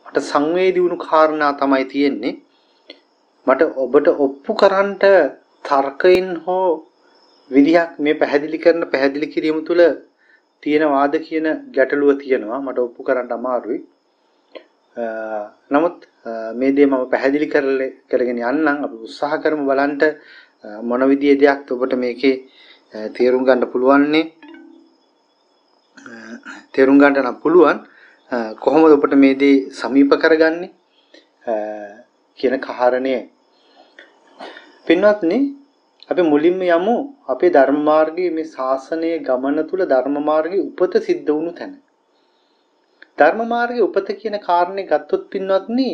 මට සංවේදී වුණු කාරණා තමයි තියෙන්නේ. මට ඔබට ඔප්පු කරන්නට තර්කයෙන් හෝ විදිහක් මේ පැහැදිලි කිරීම තුළ තියෙන වාද කියන ගැටලුව තියෙනවා. මට ඔප්පු කරන්න අමාරුයි. නමුත් මේ දේ මම පැහැදිලි කරගෙන යන්නම්. අපි උත්සාහ කරමු බලන්න මොන විදිහේ දෙයක්ද ඔබට මේකේ තේරුම් ගන්න පුළුවන්නේ. තේරුම් ගන්න නම් පුළුවන් කොහොමද ඔබට මේ දේ සමීප කරගන්නේ කියන කාරණය. පින්වත්නි, අපි මුලින්ම යමු අපේ ධර්ම මාර්ගයේ මේ ශාසනයේ ගමන තුල ධර්ම මාර්ගයේ උපත සිද්ධ වුණු තැන. ධර්ම මාර්ගයේ උපත කියන කාරණේ ගත්තොත් පින්වත්නි,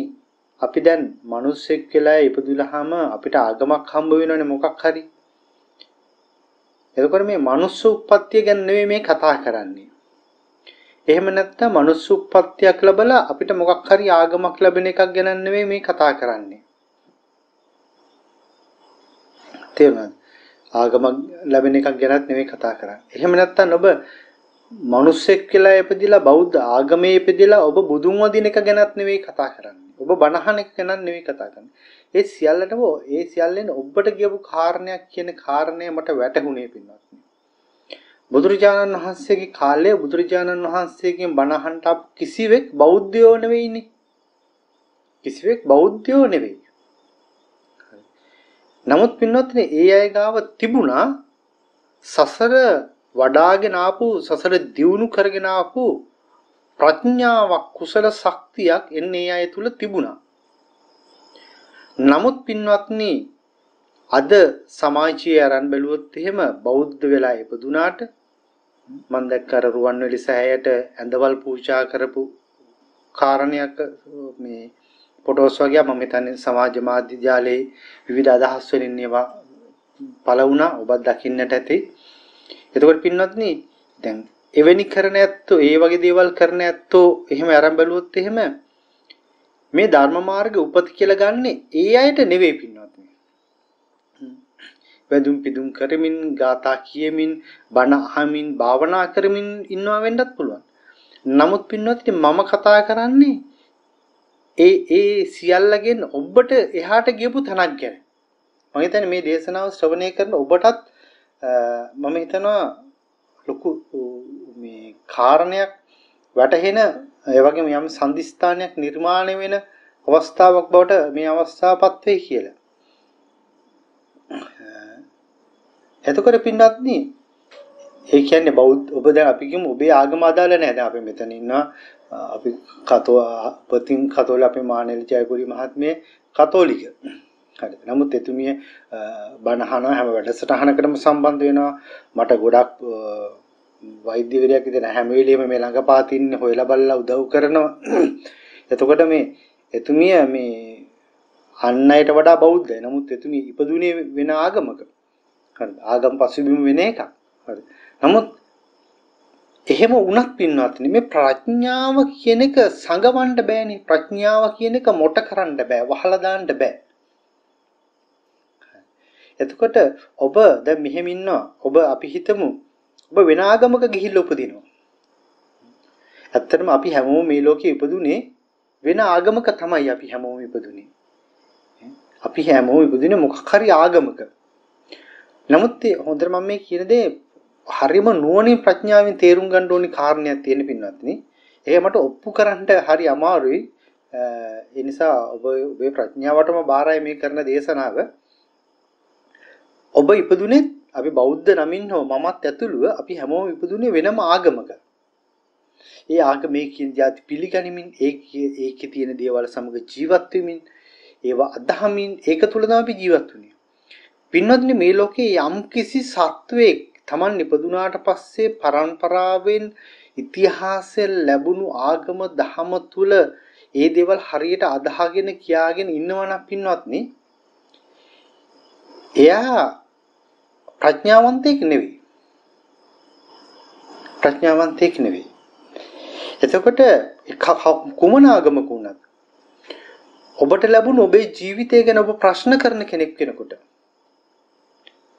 අපි දැන් මිනිස්සෙක් කියලා ඉපදුනහම අපිට ආගමක් හම්බ වෙනවනේ මොකක් හරි. එතකොට මේ මනුස්ස උප්පත්තිය ගැන නෙවෙයි මේ කතා කරන්නේ. එහෙම නැත්නම් මනුස්ස උප්පත්තියක් ලැබලා අපිට මොකක් හරි ආගමක් ලැබෙන එකක් ගැන නෙවෙයි මේ කතා කරන්නේ. තේරුණාද? ආගමක් ලැබෙන එකක් ගැනත් නෙවෙයි කතා කරන්නේ. එහෙම නැත්නම් ඔබ මනුස්සෙක් කියලා ඉපදිලා බෞද්ධ ආගමේ ඉපදිලා ඔබ බුදුන් වදින එක ගැනත් නෙවෙයි කතා කරන්නේ. ඔබ බණහන එක ගැනත් නෙවෙයි කතා කරන්නේ. ඒ සියල්ලෙන් ඔබට කියපු කාරණයක් කියන කාරණය මට වැටහුණේ පින්වත්නි. බුදුරජාණන් වහන්සේගේ කාලේ බුදුරජාණන් වහන්සේගෙන් බණහන්න කිසිවෙක් බෞද්ධයෝ නෙවෙයිනේ. කිසිවෙක් බෞද්ධයෝ නෙවෙයි. නමුත් පින්වත්නි, ඒ අය ගාව තිබුණා සසර වඩාගෙන ආපු, සසර දියුණු කරගෙන ආපු ප්‍රඥාවක්, කුසල ශක්තියක් එන්නේ අය තුල තිබුණා. නමුත් පින්වත්නි, අද සමාජයේ අරන් බැලුවොත් එහෙම බෞද්ධ වෙලා ඉපදුනාට මම දැක්කර රුවන්වැලි සෑයට ඇඳවල් පූජා කරපු කාරණයක් මේ ෆොටෝස් වගේ මම හිතන්නේ සමාජ මාධ්‍ය ජාලයේ විවිධ අදහස් වලින් ඒවා පළ වුණා. ඔබත් දකින්නට ඇති. එතකොට පින්වත්නි, දැන් එවැනි කරන ඇත්තෝ, ඒ වගේ දේවල් කරන ඇත්තෝ එහෙම අරන් බැලුවොත් එහෙම මේ ධර්ම මාර්ගයේ උපත කියලා ගන්නෙ ඒ අයට නෙවෙයි පින්වත්නි. වැදුම් පිදුම් කරමින්, ගාථා කියමින්, බණ අහමින්, භාවනා කරමින් ඉන්නවා වෙන්නත් පුළුවන්. නමුත් පින්වත්නි, මම කතා කරන්නේ ඒ සියල්ලගෙන් ඔබට එහාට ගියපු තැනක් ගැන. මම හිතන්නේ මේ දේශනාව ශ්‍රවණය කරන ඔබටත් මම හිතනවා ලොකු මේ කාරණයක් වැටහෙන, ඒ වගේම යම් සම්දිස්ථානයක් නිර්මාණය වෙන අවස්ථාවක් බවට මේ අවස්ථාවපත් වෙයි කියලා. එතකොට පින්වත්නි, ඒ කියන්නේ බෞද්ධ, ඔබ දැන් අපි කියමු ඔබේ ආගම අදාළ නැහැ. දැන් අපි මෙතන ඉන්නවා අපි කතෝලික අපේ මානෙලි ජයපුරි මහත්මිය කතෝලික. හරිද? නමුත් එතුමිය බණහන හැම වැඩසටහනකටම සම්බන්ධ වෙනවා. මට ගොඩක් වෛද්‍යවරයෙක් ඉතින් හැම වෙලෙම මේ ළඟපාතින් හොයලා බලලා උදව් කරනවා. එතකොට මේ එතුමිය මේ අන් අයට වඩා බෞද්ධයි. නමුත් එතුමිය ඉපදුනේ වෙන ආගමක. හරිද? ආගම් පසුබිම වෙන එකක්. හරිද? නමුත් එහෙම වුණත් පින්වත්නි, මේ ප්‍රඥාව කියන එක සංගවන්න බෑනේ. ප්‍රඥාව කියන එක මොට කරන්න බෑ, වහලා දාන්න බෑ. එතකොට ඔබ දැන් මෙහෙම ඉන්නවා. ඔබ අපි හිතමු ඔබ වෙන ආගමක ගිහිල්ලා උපදිනවා. ඇත්තටම අපි හැමෝම මේ ලෝකේ ඉපදුනේ වෙන ආගමක තමයි. අපි හැමෝම ඉපදුනේ. අපි හැමෝම ඉපදුනේ මොකක් හරි ආගමක. නමුත් හොඳට මම මේ කියන දේ හරිම නුවණින් ප්‍රඥාවෙන් තේරුම් ගන්න ඕනි කාරණයක් තියෙන පින්වත්නි. ඒක මට ඔප්පු කරන්න හරි අමාරුයි. ඒ නිසා ඔබේ ප්‍රඥාවටම බාරයි මේ කරන දේශනාව. ඔබ ඉපදුනේ අපි බෞද්ධ නමින් හෝ මමත් ඇතුළුව අපි හැමෝම ඉපදුනේ වෙනම ආගමක. ඒ ආගමේ කියන જાති පිළිගනිමින් ඒකේ තියෙන දේවල් සමග ජීවත් වෙමින් ඒවා අදහමින් ඒක තුල තමයි අපි ජීවත් වුනේ. පින්වත්නි, මේ ලෝකේ යම් කිසි සත්වයක් Taman ඉපදුනාට පස්සේ පරම්පරාවෙන් ඉතිහාසයෙන් ලැබුණු ආගම දහම තුල ඒ දේවල් හරියට අදහගෙන කියාගෙන ඉන්නවනම් පින්වත්නි, එයා ප්‍රඥාවන්තයෙක් නෙවෙයි. ප්‍රඥාවන්තයෙක් නෙවෙයි. එතකොට කුමන ආගමක වුණත් ඔබට ලැබුණු ඔබේ ජීවිතය ගැන ඔබ ප්‍රශ්න කරන කෙනෙක් වෙනකොට,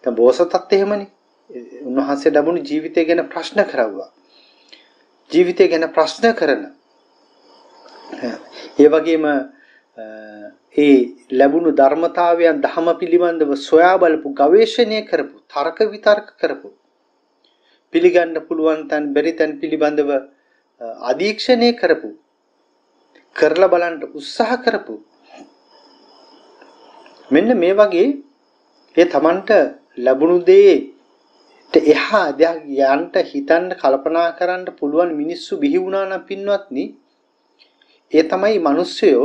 දැන් බෝසතත් එහෙමනේ. උන්වහන්සේ ලැබුණු ජීවිතය ගැන ප්‍රශ්න කරවුවා. ජීවිතය ගැන ප්‍රශ්න කරන ඒ වගේම ඒ ලැබුණු ධර්මතාවයන් ධම පිළිබඳව සොයා බලපු ගවේෂණය කරපු තර්ක විතර්ක කරපු පිළිගන්න පුළුවන් තන් බැරි තන් පිළිබඳව අධීක්ෂණය කරපු කරලා බලන්න උත්සාහ කරපු මෙන්න මේ වගේ ඒ Tamanට ලැබුණු දේට එහා යන්න හිතන්න කල්පනා කරන්න පුළුවන් මිනිස්සු බිහි වුණා නම් පින්වත්නි ඒ තමයි මිනිස්සයෝ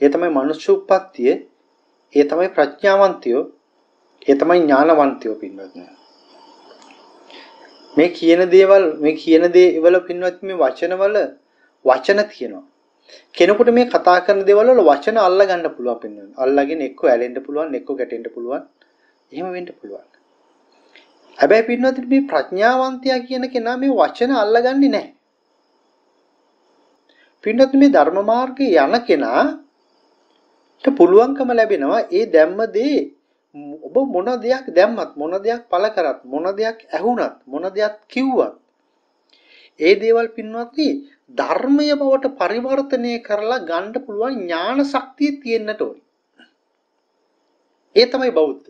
ඒ තමයි මනුෂ්‍ය උප්පත්තිය ඒ තමයි ප්‍රඥාවන්තයෝ ඒ තමයි ඥානවන්තයෝ පින්වත්නි මේ කියන දේවල් පින්වත්නි මේ වචන තියෙනවා කෙනෙකුට මේ කතා කරන දේවල් වල වචන අල්ල ගන්න පුළුවන් පින්වත්නි අල්ලගෙන එක්ක ඇලෙන්න පුළුවන් එක්ක ගැටෙන්න පුළුවන් එහෙම වෙන්න පුළුවන් හැබැයි පින්වත්නි මේ ප්‍රඥාවන්තයා කියන කෙනා මේ වචන අල්ලගන්නේ නැහැ පින්වත්නි මේ ධර්ම මාර්ගයේ යන කෙනාට පුළුවන්කම ලැබෙනවා ඒ දැම්ම දේ ඔබ මොන දෙයක් දැම්මත් මොන දෙයක් පළ කරත් මොන දෙයක් ඇහුණත් මොන දෙයක් කිව්වත් ඒ දේවල් පින්වත්නි ධර්මය බවට පරිවර්තනය කරලා ගන්න පුළුවන් ඥාන ශක්තිය තියෙන්නට ඕනේ. ඒ තමයි බෞද්ධ.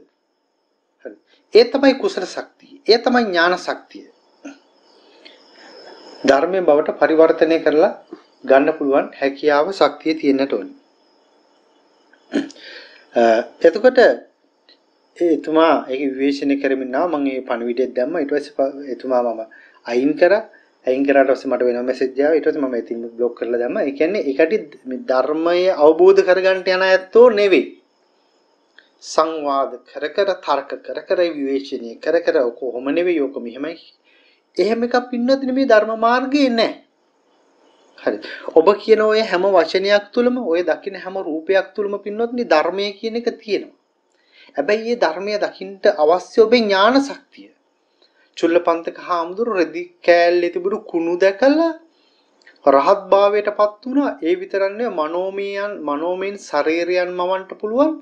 හරි. ඒ තමයි කුසල ශක්තිය. ඒ තමයි ඥාන ශක්තිය. ධර්මය බවට පරිවර්තනය කරලා ගන්න පුළුවන් හැකියාව ශක්තිය තියෙන්නට ඕනේ. එතකොට එතුමා ඒක විවේචනය කරමින් නා මම මේ පණිවිඩය දැම්මා ඊට පස්සේ එතුමා මම අයින් කරාට පස්සේ මට වෙන මෙසේජ් ආවා ඊට පස්සේ මම ඉතින් બ્લોක් කරලා දැම්මා ඒ කියන්නේ ඒකට මේ ධර්මය අවබෝධ කරගන්න යන ඇත්තෝ නෙවෙයි සංවාද කර තර්ක කර විවේචනය කර කොහොම නෙවෙයි ඔක මෙහෙමයි එහෙම එකක් පින්නොත් මේ ධර්ම මාර්ගයේ නැහැ හරි ඔබ කියන ඔය හැම වචනයක් තුලම ඔය දකින්න හැම රූපයක් තුලම පින්නොත් ධර්මය කියන එක තියෙනවා හැබැයි මේ ධර්මය දකින්න අවශ්‍ය ඔබේ ඥාන ශක්තිය. චුල්ලපන්තක හාමුදුරු රෙදි කෑල්ලේ තිබුණු කුණු දැකලා රහත් භාවයටපත් වුණා. ඒ විතරක් නෙවෙයි මනෝමයන් ශරීරයන් මවන්න පුළුවන්.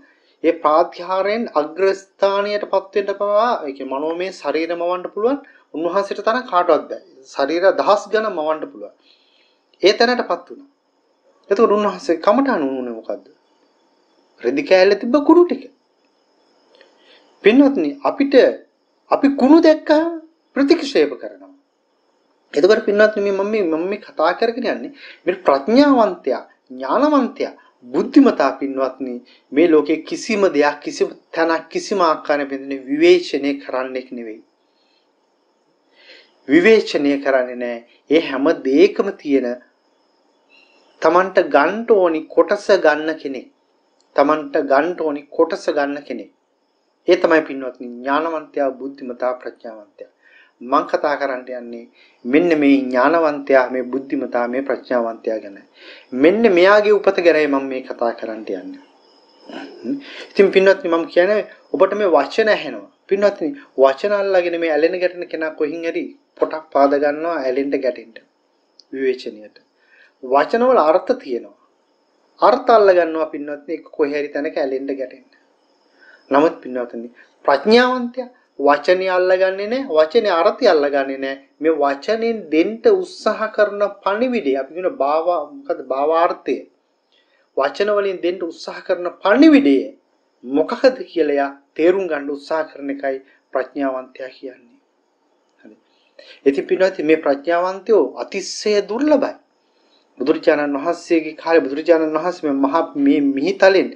ඒ ප්‍රාත්‍යහාරයෙන් අග්‍රස්ථානයටපත් වෙන්න පවා ඒ කියන්නේ මනෝමය ශරීර මවන්න පුළුවන්. උන්වහන්සේට තරම් කාටවත් බෑ. ශරීර දහස් ගණන් මවන්න පුළුවන්. ඒ තැනටපත් වුණා. එතකොට උන්වහන්සේ කමටහන් උන්නේ මොකද්ද? රෙදි කෑල්ලේ තිබ්බ කුණු ටික. පින්වත්නි අපි කුණු දැක්කම ප්‍රතික්ෂේප කරනවා. එතකොට පින්වත්නි මම මේ කතා කරගෙන යන්නේ මේ ප්‍රඥාවන්තයා, ඥානවන්තයා, බුද්ධිමතා පින්වත්නි මේ ලෝකේ කිසිම දෙයක් කිසිම තැනක් කිසිම ආකාරයක බෙදෙන විවේචනය කරන්නෙක් නෙවෙයි. විවේචනය කරන්නේ නැහැ. ඒ හැම දෙයකම තියෙන තමන්ට ගන්න ඕනි කොටස ගන්න කෙනෙක්. තමන්ට ගන්න ඕනි කොටස ගන්න කෙනෙක්. ඒ තමයි පින්වත්නි ඥානවන්තයා බුද්ධිමතා ප්‍රඥාවන්තයා මම කතා කරන්න යන්නේ මෙන්න මේ ඥානවන්තයා මේ බුද්ධිමතා මේ ප්‍රඥාවන්තයා ගැන මෙන්න මෙයාගේ උපත ගැනයි මම මේ කතා කරන්න යන්නේ ඉතින් පින්වත්නි මම කියන්නේ ඔබට මේ වචන ඇහෙනවා පින්වත්නි වචන අල්ලගෙන මේ ඇලෙන ගැටෙන කෙනා කොහින් හරි පොටක් පාද ගන්නවා ඇලෙන්න ගැටෙන්න විවේචනයට වචන වල අර්ථ තියෙනවා අර්ථ අල්ල ගන්නවා පින්වත්නි කොහේ හරි තැනක ඇලෙන්න ගැටෙන්න නමුත් පින්වත්නි ප්‍රඥාවන්තයා වචනේ අල්ලගන්නේ නැහැ වචනේ අර්ථය අල්ලගන්නේ නැහැ මේ වචනෙන් දෙන්න උත්සාහ කරන පණිවිඩය අපි කියන භාවාර්ථය වචන වලින් දෙන්න උත්සාහ කරන පණිවිඩය මොකක්ද කියලා යා තේරුම් ගන්න උත්සාහ කරන එකයි ප්‍රඥාවන්තයා කියන්නේ හරි ඉතින් පින්වත්නි මේ ප්‍රඥාවන්තයෝ අතිශය දුර්ලභයි බුදුරජාණන් වහන්සේගේ කාලේ බුදුරජාණන් වහන්සේ මේ මිහිතලෙන්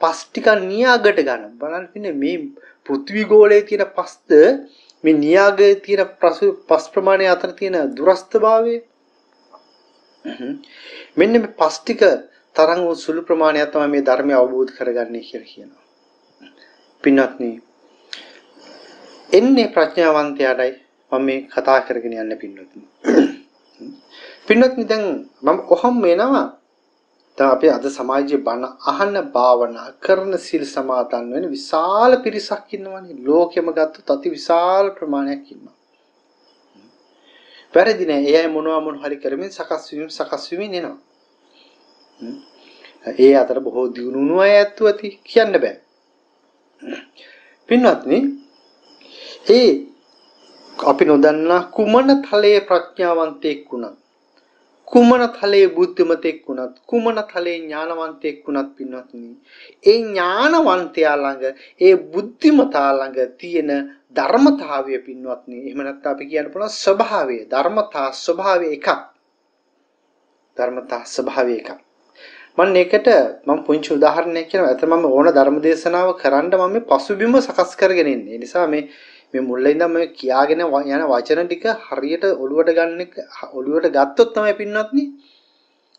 පස් ටික නියාගට ගන්න බලන්න පින්නේ මේ පෘථිවි ගෝලයේ තියෙන පස්ද මේ නියාගයේ තියෙන පස් ප්‍රමාණය අතර තියෙන දුරස්ථභාවය මෙන්න මේ පස් ටික තරම් සුළු ප්‍රමාණයක් තමයි මේ ධර්මය අවබෝධ කරගන්නේ කියලා කියනවා පින්වත්නි එන්නේ ප්‍රඥාවන්තයාටයි මම මේ කතා කරගෙන යන්නේ පින්වත්නි දැන් මම කොහොම වෙනවා දැන් අපි අද සමාජයේ බණ අහන භාවනා කරන සීල් සමාදන් වෙන විශාල පිරිසක් ඉන්නවනේ ලෝකෙම ගත්තොත් අති විශාල ප්‍රමාණයක් ඉන්නවා. වැරදි නෑ එයයි මොනවා හරි කරමින් සකස් වීම එනවා. ඒ අතර බොහෝ දිනුණු අය ඇත්තුවති කියන්න බෑ. පින්වත්නි අපි නොදන්නා කුමන තලයේ ප්‍රඥාවන්තයෙක් වුණත් කුමන තලයේ බුද්ධිමතෙක් වුණත් කුමන තලයේ ඥානවන්තයෙක් වුණත් පින්වත්නි ඒ ඥානවන්තයා ළඟ ඒ බුද්ධිමතා ළඟ තියෙන ධර්මතාවය පින්වත්නි එහෙම නැත්නම් අපි කියන්න පුළුවන් ස්වභාවය ධර්මතා ස්වභාවය එකක් ධර්මතා ස්වභාවය එකක් මම ඒකට මම පුංචි උදාහරණයක් කියනවා අතන මම ඕන ධර්ම දේශනාව කරන්න මම මේ පසුබිම සකස් කරගෙන ඉන්නේ ඒ නිසා මේ මුල්ල ඉඳන් මම කියාගෙන යන වචන ටික හරියට ඔළුවට ගත්තොත් තමයි පින්නත්නි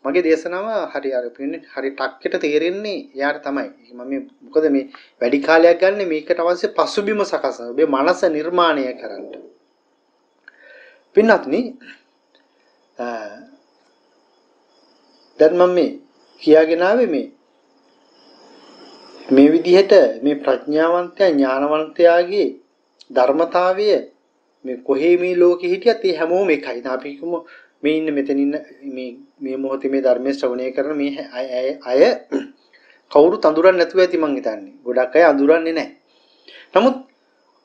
මගේ දේශනාව හරි ටක්කට තේරෙන්නේ එයාට තමයි. මම මොකද මේ වැඩි කාලයක් ගන්න මේකට අවශ්‍ය පසුබිම සකසන. ඔබේ මනස නිර්මාණය කරන්න. පින්නත්නි දැන් මම මේ කියාගෙන ආවේ මේ විදිහට මේ ප්‍රඥාවන්තයා ඥානවන්තයාගේ ධර්මතාවය මේ කොහේ මේ ලෝකෙ හිටියත් ඒ හැමෝම එකයි. අපි කිව්වොත් මේ ඉන්න මෙතන ඉන්න මේ මොහොතේ මේ ධර්මයේ ශ්‍රවණය කරන මේ අය කවුරුත් අඳුරන්නේ නැතුව ඇති මං හිතන්නේ. ගොඩක් අය අඳුරන්නේ නැහැ. නමුත්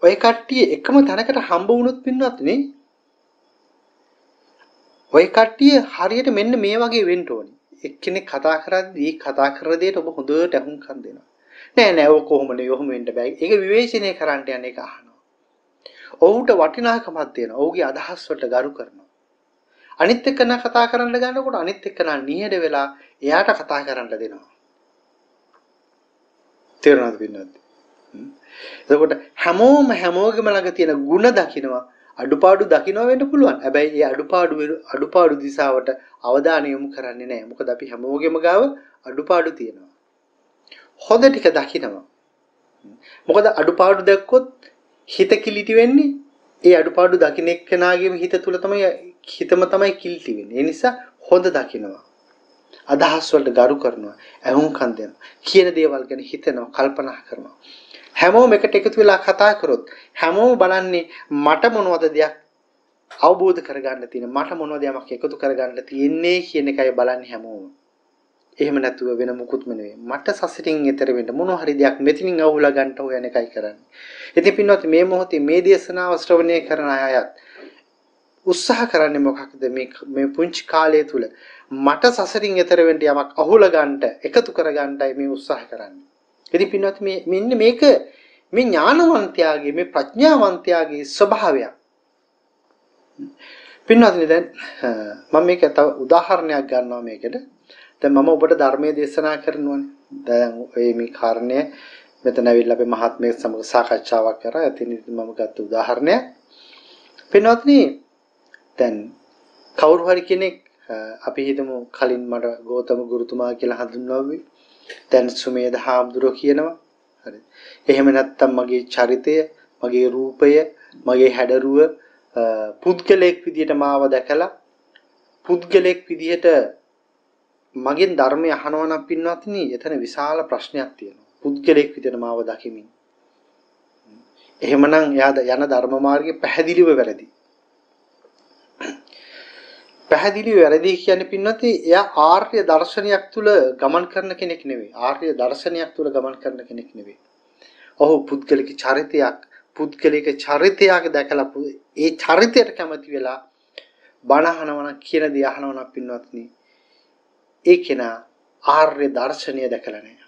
ඔය කට්ටිය එකම තැනකට හම්බ වුණොත් පින්නවත් නේ ඔය කට්ටිය හරියට මෙන්න මේ වගේ වෙන්න ඕනේ. එක්කෙනෙක් කතා කරද්දී කතා කරන දෙයට ඔබ හොඳට අහුම්කම් දෙනවා. නෑ ඔක කොහොම නෙවෙයි ඔහොම වෙන්න බෑ. ඒක විවේචනය කරන්න යන එක අහනවා. ඔහුට වටිනාකමක් දෙනවා. ඔහුගේ අදහස් වලට ගරු කරනවා. අනිත් එක්කන කතා කරන්න ගන්නකොට අනිත් එක්කන නිහඬ වෙලා එයාට කතා කරන්න දෙනවා. තේරුණාද පින්නත්? එතකොට හැමෝගෙම ළඟ තියෙන ಗುಣ දකිනවා අඩුපාඩු දකින්න වෙන්න පුළුවන්. හැබැයි ඒ අඩුපාඩු දිශාවට අවධානය යොමු කරන්නේ නැහැ. මොකද අපි හැමෝගෙම ගාව අඩුපාඩු තියෙනවා. හොඳ ටික දකිනවා. මොකද අඩුපාඩු දැක්කොත් හිත කිලිටි වෙන්නේ ඒ අඩුපාඩු දකින්න එක්කනාගේම හිත තුල තමයි හිතම තමයි කිලිටි වෙන්නේ. ඒ නිසා හොඳ දකිනවා. අදහස් වලට ගරු කරනවා. අහුම්කම් දෙනවා. කියන දේවල් ගැන හිතනවා, කල්පනා කරනවා. හැමෝම එකට එකතු වෙලා කතා කරොත් හැමෝම බලන්නේ මට මොනවද දෙයක් අවබෝධ කරගන්න තියෙන මට මොනවද යමක් එකතු කරගන්න තියෙන්නේ කියන එකයි බලන්නේ හැමෝම. එහෙම නැතුව වෙන මොකුත්ම නෙවෙයි. මට සසරින් එතර වෙන්න මොන හරි දෙයක් මෙතනින් අහුලා ගන්න හොයන එකයි කරන්නේ. ඉතින් පින්වත් මේ මොහොතේ මේ දේශනාව ශ්‍රවණය කරන අයත් උත්සාහ කරන්නේ මොකක්ද මේ පුංචි කාලය තුල මට සසරින් එතර වෙන්න යමක් අහුලා ගන්න එකතු කරගන්නයි මේ උත්සාහ කරන්නේ. ඉතින් පින්වත් මෙන්න මේක මේ ඥානවන්තයාගේ මේ ප්‍රඥාවන්තයාගේ ස්වභාවය. පින්වත්නි දැන් මම මේක තව උදාහරණයක් ගන්නවා මේකට. දැන් මම ඔබට ධර්මයේ දේශනා කරනවානේ. දැන් මේ කාරණය මෙතන ඇවිල්ලා අපි මහත්මයෙක් සමග සාකච්ඡාවක් කරා. එතින් මම ගත්ත උදාහරණය. පින්වත්නි දැන් කවුරු හරි කෙනෙක් අපි හිතමු කලින් මට ගෞතම ගුරුතුමා කියලා හඳුන්වුවේ. දැන් සුමේද හාමුදුරුවෝ කියනවා. හරි. එහෙම නැත්නම් මගේ චරිතය, මගේ රූපය, මගේ හැඩරුව පුද්ගලයෙක් විදියට මාව දැකලා පුද්ගලයෙක් විදියට මගෙන් ධර්මය අහනවා නම් පින්වත්නි එතන විශාල ප්‍රශ්නයක් තියෙනවා. පුද්ගලයෙක් විදියට මාව දකිමින්. එහෙමනම් එයා යන ධර්ම මාර්ගයේ පැහැදිලිව වැරදි. පැහැදිලිව වැරදි කියන්නේ පින්වත්නි එයා ආර්ය දර්ශනයක් තුල ගමන් කරන කෙනෙක් නෙවෙයි. ආර්ය දර්ශනයක් තුල ගමන් කරන කෙනෙක් නෙවෙයි. ඔහු පුද්ගලික චරිතයක් දැකලා ඒ චරිතයට කැමති වෙලා බණ අහනවා නම් කියන දේ අහනවා නම් පින්වත්නි ඒ කෙනා ආර්ය දර්ශනය දැකලා නැහැ.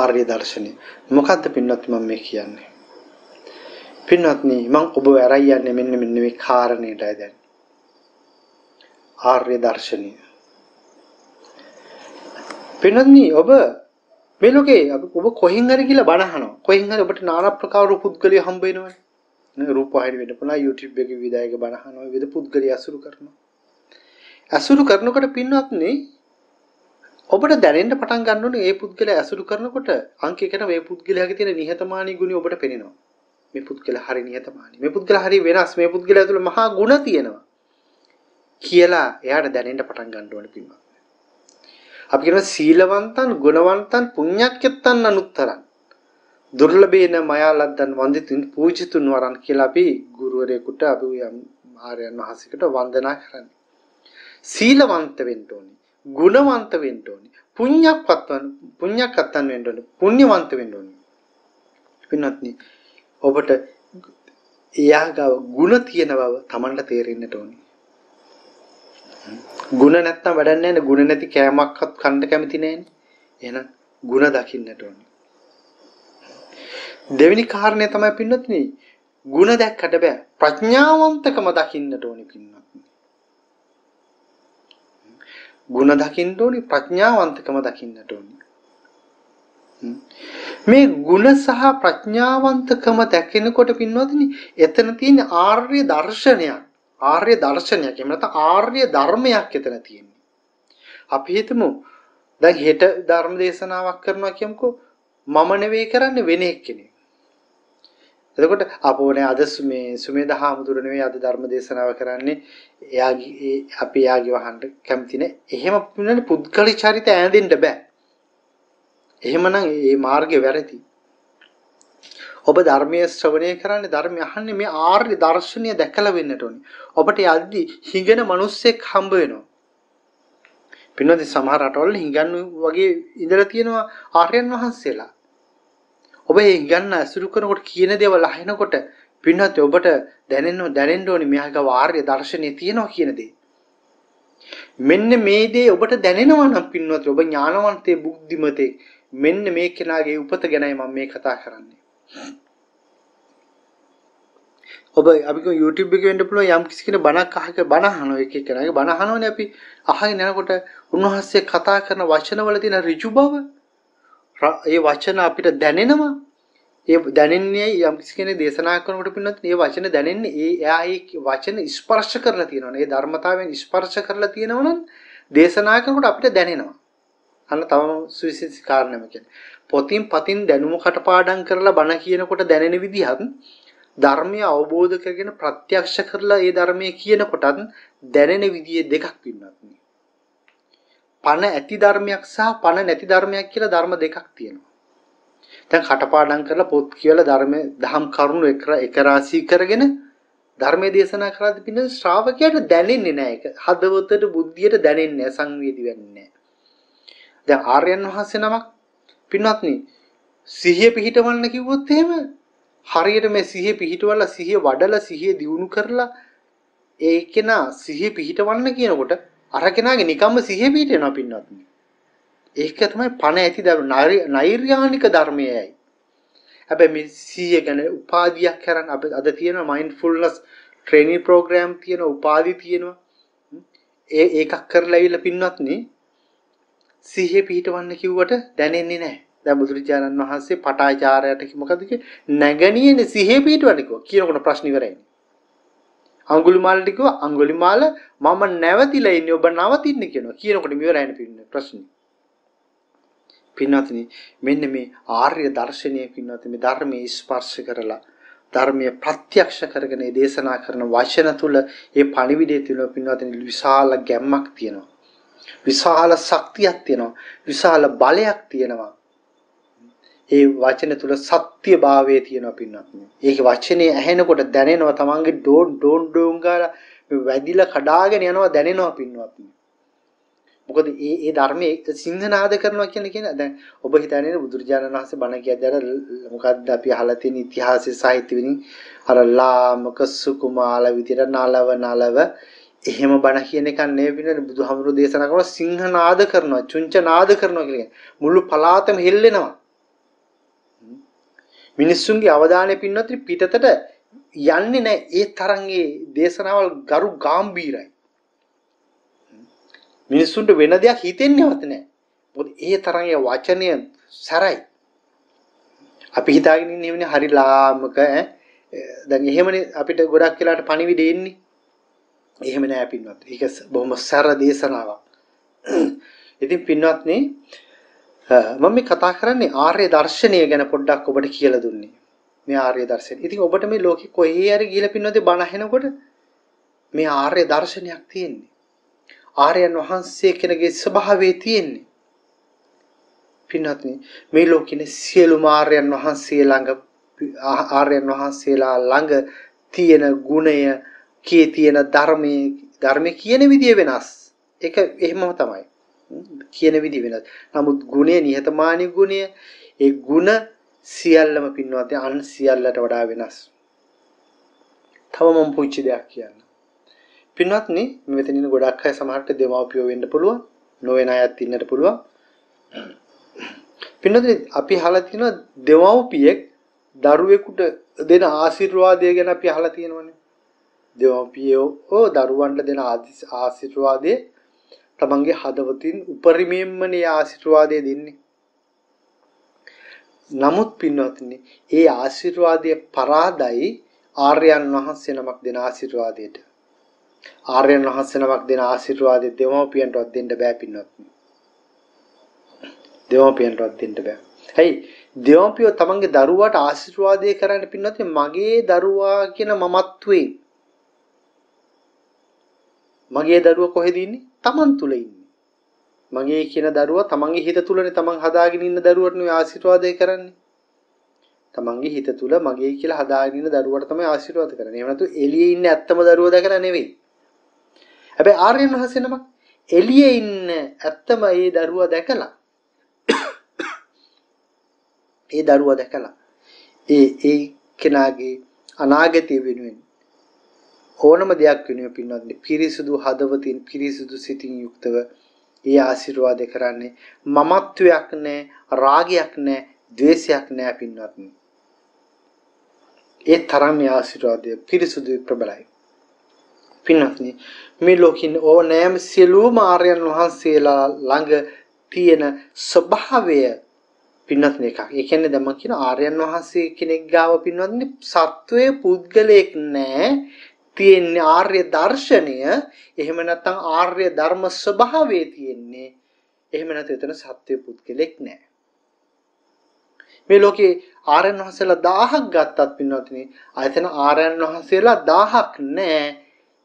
ආර්ය දර්ශනය මොකද්ද පින්වත්නි මම මේ කියන්නේ? පින්වත්නි මම ඔබ වැරයි යන්නේ මෙන්න මේ කාරණේටයි දැන්. ආර්ය දර්ශනය. පින්වත්නි ඔබ මේ ලෝකේ ඔබ කොහෙන් හරි ගිහලා බණ අහනවා. කොහෙන් හරි ඔබට নানা ප්‍රකාර පුද්ගලයෝ හම්බ වෙනවනේ. රූපවාහිනි වෙන්න පුළුවන් YouTube එකේ විදායක බණ අහනවා. විවිධ පුද්ගලයෝ අසුරු කරනවා. අසුරු කරනකොට පින්වත්නි ඔබට දැනෙන්න පටන් ගන්න ඕනේ මේ පුද්ගලයා අසුරු කරනකොට අංක 1ට මේ පුද්ගලයාගේ තියෙන නිහතමානී ගුණය ඔබට පේනවා. මේ පුද්ගලයා හරි නිහතමානී. මේ පුද්ගලයා හරි වෙනස්. මේ පුද්ගලයා තුළ මහා ගුණ තියෙනවා. කියලා එයාට දැනෙන්න පටන් ගන්න ඕනේ පින්වත්. අපි කියන සීලවන්තන්, ගුණවන්තන්, පුණ්‍යක්කත්තන් අනුත්තරන්. දුර්ලභේන මයාලද්දන් වන්දිතුන් පූජිතුන් වරන් කියලා අපි ගුරුවරයෙකුට අපි ආර්යයන් වහන්සේකට වන්දනා කරන්නේ. සීලවන්ත වෙන්න ඕනේ. ගුණවන්ත වෙන්න ඕනේ. පුණ්‍යක්කත්තන් වෙන්න ඕනේ. පුණ්‍යවන්ත වෙන්න ඕනේ. පින්වත්නි ඔබට එයාගා ಗುಣ තියෙන බව Tamanට තේරෙන්නට ඕනේ. ಗುಣ නැත්තම් වැඩක් නැහැ නේ. ಗುಣ නැති කෑමක්වත් කන්න කැමති නැහැනේ. එහෙනම් ಗುಣ දකින්නට ඕනේ. දෙවෙනි කාරණේ තමයි පින්නොත්නි ಗುಣ දැක්කට බෑ. ප්‍රඥාවන්තකම දකින්නට ඕනේ පින්නොත්නි. ಗುಣ දකින්න ඕනේ ප්‍රඥාවන්තකම දකින්නට ඕනේ. මේ ಗುಣ සහ ප්‍රඥාවන්තකම දැකිනකොට පින්නොත්නි එතන තියෙන ආර්ය දර්ශනයක්. ආර්ය දර්ශනයක්. එහෙම නැත්නම් ආර්ය ධර්මයක් එතන තියෙන්නේ. අපි හිතමු දැන් හෙට ධර්ම දේශනාවක් කරනවා කියමුකෝ මම නෙවෙයි කරන්නේ වෙන එක්කෙනෙක්. එතකොට අපෝනේ අද සුමේද හාමුදුර නෙවෙයි අද ධර්ම දේශනාව කරන්නේ එයාගේ අපි එයාගේ වහන්න කැමති නේ. එහෙම පුදුනේ පුද්ගලික චරිත ඈඳෙන්න බෑ. එහෙමනම් මේ මාර්ගය වැරදි. ඔබ ධර්මයේ ශ්‍රවණය කරන්නේ ධර්මය අහන්නේ මේ ආර්ය දර්ශනීය දැකලා වෙන්නට ඕනේ. ඔබට යද්දි හිඟන මිනිස්සෙක් හම්බ වෙනවා. පින්නොත් සමහර රටවල හිඟන් වගේ ඉඳලා තියෙනවා ආර්යයන් වහන්සේලා. ඔබ මේ හිඟන්න අසුරු කරනකොට කියන දේවල් අහනකොට පින්නොත් ඔබට දැනෙන්න ඕනේ මෙයාග ආර්ය දර්ශනීය තියෙනවා කියන දේ. මෙන්න මේ දේ ඔබට දැනෙනවා නම් පින්නොත් ඔබ ඥානවන්තේ බුද්ධිමතේ මෙන්න මේ කෙනාගේ උපත ගැනයි මම මේ කතා කරන්නේ. ඔබ අපි කො YouTube එකේ වෙන්න පුළුවන් යම් කිසි කෙනෙක් බණක් අහක බණ අහනවා එක කෙනාගේ බණ අහනවනේ අපි අහගෙන යනකොට උන්වහන්සේ කතා කරන වචනවල තියෙන ඍජු බව ඒ වචන අපිට දැනෙනවා. ඒ දැනෙන්නේ යම් කිසි කෙනෙක් දේශනා කරනකොට පින්නත් මේ වචන දැනෙන්නේ එයා ඒ වචන ස්පර්ශ කරලා තියෙනවනේ. ඒ ධර්මතාවයෙන් ස්පර්ශ කරලා තියෙනවනම් දේශනා කරනකොට අපිට දැනෙනවා. අන්න තව සුවිශේෂී කාරණාවක් කියන්නේ. පොතින් පතින් දැනුම කටපාඩම් කරලා බණ කියනකොට දැනෙන විදිහත් ධර්මය අවබෝධ කරගෙන ප්‍රත්‍යක්ෂ කරලා ඒ ධර්මයේ කියනකොටත් දැනෙන විදිය දෙකක් වෙනවා. පණ ඇති ධර්මයක් සහ පණ නැති ධර්මයක් කියලා ධර්ම දෙකක් තියෙනවා. දැන් කටපාඩම් කරලා පොත් කියලා ධර්මයේ දහම් කරුණු එක රාශී කරගෙන ධර්මයේ දේශනා කරද්දී පින්න ශ්‍රාවකයාට දැනෙන්නේ නැහැ ඒක. හදවතට බුද්ධියට දැනෙන්නේ නැහැ, සංවේදී වෙන්නේ නැහැ. දැන් ආර්යයන් වහන්සේ නමක් පින්වත්නි සිහිය පිහිටවන්න කිව්වොත් එහෙම හරියට මේ සිහිය පිහිටවලා සිහිය වඩලා සිහිය දියුණු කරලා ඒ කෙනා සිහිය පිහිටවන්න කියනකොට අර කෙනාගේ නිකම්ම සිහිය පිහිටෙනවා පින්වත්නි. ඒක තමයි පණ ඇති නෛර්යානික ධර්මයයි. හැබැයි මේ සිහිය ගැන උපාධියක් කරන් අපි අද තියෙන මයින්ඩ්ෆුල්නස් ට්‍රේනින් ප්‍රෝග්‍රෑම් තියෙන උපාධි තියෙනවා. ඒකක් කරලා ඉවිල්ලා පින්වත්නි සිහිය පිහිටවන්න කිව්වට දැනෙන්නේ නැහැ. දැන් බුදුරජාණන් වහන්සේ පටාචාරයට මොකද කිව්වේ? නැගණියනේ සිහිය පිහිටවන්න කිව්වා. කියනකොට ප්‍රශ්න ඉවරයි. අඟුලිමාලට කිව්වා අඟුලිමාල මම නැවතිලා ඉන්නේ ඔබ නවතින්න කියනවා. කියනකොට ඉවරයි පින්නේ ප්‍රශ්නේ. පින්වත්නි මෙන්න මේ ආර්ය දර්ශනීය පින්වත්නි මේ ධර්මයේ ස්පර්ශ කරලා ධර්මයේ ප්‍රත්‍යක්ෂ කරගෙන දේශනා කරන වචන තුල ඒ පණිවිඩය තුල පින්වත්නි විශාල ගැම්මක් තියෙනවා. විශාල ශක්තියක් තියෙනවා. විශාල බලයක් තියෙනවා. ඒ වචන තුල සත්‍යභාවය තියෙනවා පින්වත්නි. ඒක වචනේ ඇහෙනකොට දැනෙනවා තමන්ගේ ඩෝන් ගාලා වැදිලා කඩාගෙන යනවා දැනෙනවා පින්වත්නි. මොකද ඒ ධර්මයේ සිංහනාද කරනවා කියන්නේ දැන් ඔබ හිතන්නේ බුදුරජාණන් වහන්සේ බණ කියද්දී අර මොකද්ද අපි අහලා තියෙන ඉතිහාසයේ සාහිත්‍ය වලින් අර ලාමක සුකුමාල විදියට නලව එහෙම බණ කියන එක නෙවෙයි පිළිවෙල බුදුහාමුදුරෝ දේශනා කරනවා සිංහනාද කරනවා චුංචනාද කරනවා කියන්නේ මුළු පලාතම හෙල්ලෙනවා. මිනිස්සුන්ගේ අවධානය පින්නොත් පිටතට යන්නේ නැහැ. ඒ තරම්ගේ දේශනාවල් ගරු ගැඹීරයි. මිනිස්සුන්ට වෙන දෙයක් හිතෙන්නේවත් නැහැ. මොකද ඒ තරම්ගේ වචනය සරයි. අපි හිතාගෙන ඉන්නේ හරි ලාමක දැන් එහෙමනේ අපිට ගොඩක් වෙලාට පණිවිඩ එන්නේ. එහෙම නෑ පින්වත්. ඒක බොහොම සරල දේශනාවක්. ඉතින් පින්වත්නි මම මේ කතා කරන්නේ ආර්ය දර්ශනය ගැන පොඩ්ඩක් ඔබට කියලා දුන්නේ. මේ ආර්ය දර්ශනය. ඉතින් ඔබට මේ ලෝකේ කොහේ හරි ගිහලා පින්වත්නි බණ අහනකොට මේ ආර්ය දර්ශනයක් තියෙන්නේ. ආර්යයන් වහන්සේ කෙනෙකුගේ ස්වභාවය තියෙන්නේ. පින්වත්නි මේ ලෝකේ සියලුම ආර්යයන් වහන්සේලා ළඟ තියෙන ගුණය කී තියෙන ධර්මයේ කියන විදිය වෙනස්. ඒක එහෙමම තමයි. කියන විදිය වෙනස්. නමුත් ගුණය නිහතමානී ගුණය ඒ ගුණ සියල්ලම පින්වත්නි අන් සියල්ලට වඩා වෙනස්. තව මම පුංචි දෙයක් කියන්න. පින්වත්නි මෙතන ඉන්න ගොඩක් අය සමහරට දෙමව්පියෝ වෙන්න පුළුවන්. නොවන අයත් ඉන්නට පුළුවන්. පින්වත්නි අපි අහලා තියෙනවා දෙමව්පියෙක් දරුවෙකුට දෙන ආශිර්වාදය ගැන අපි අහලා තියෙනවනේ. දෙමව්පියෝ දරුවන්ට දෙන ආශිර්වාදය තමන්ගේ හදවතින් උපරිමයෙන්මනේ ආශිර්වාදය දෙන්නේ. නමුත් පින්වත්නි ඒ ආශිර්වාදය පරාදයි ආර්යයන් වහන්සේ නමක් දෙන ආශිර්වාදයට. ආර්යයන් වහන්සේ නමක් දෙන ආශිර්වාදය දෙමව්පියන්ටවත් දෙන්න බෑ පින්වත්නි. දෙමව්පියන්ටවත් දෙන්න බෑ. හයි දෙමව්පියෝ තමන්ගේ දරුවාට ආශිර්වාදය කරන්න පින්වත්නි මගේ දරුවා කියන මමත්වේ. මගේ දරුවා කොහෙද ඉන්නේ? තමන් තුල ඉන්නේ. මගේ කියන දරුවා තමන්ගේ හිත තුලනේ තමන් හදාගෙන ඉන්න දරුවට නෙවෙයි ආශිර්වාදය කරන්නේ. තමන්ගේ හිත තුල මගේ කියලා හදාගෙන ඉන්න දරුවට තමයි ආශිර්වාද කරන්නේ. එහෙම නැතු එළියේ ඉන්න ඇත්තම දරුවා දැකලා නෙවෙයි. හැබැයි ආර්යයන් වහන්සේ නමක් එළියේ ඉන්න ඇත්තම ඒ දරුවා දැකලා ඒ දරුවා දැකලා ඒ කෙනාගේ අනාගතය වෙනුවෙන් ඕනම දෙයක් වෙනුවෙන් පින්වත්නි පිරිසුදු හදවතින් පිරිසුදු සිතින් යුක්තව ඒ ආශිර්වාද කරන්නේ මමත්වයක් නැහැ රාගයක් නැහැ ද්වේෂයක් නැහැ පින්වත්නි. ඒ තරම් ආශිර්වාදය පිරිසුදු ප්‍රබලයි. පින්වත්නි මේ ලෝකින් ඕනෑම සියලුම ආර්යයන් වහන්සේලා ළඟ තියෙන ස්වභාවය පින්වත්නි එකක්. ඒ කියන්නේ දැන් මම කියන ආර්යයන් වහන්සේ කෙනෙක් ගාව පින්වත්නි සත්වයේ පුද්ගලයෙක් නැහැ. තියෙන්නේ ආර්ය දර්ශනය. එහෙම නැත්නම් ආර්ය ධර්ම ස්වභාවයේ තියෙන්නේ. එහෙම නැත්නම් එතන සත්වයේ පුද්ගලෙක් නැහැ. මේ ලෝකේ ආර්යයන් වහන්සේලා 1000ක් ගත්තත් පින්වත්නි ආයතන ආර්යයන් වහන්සේලා 1000ක් නැහැ.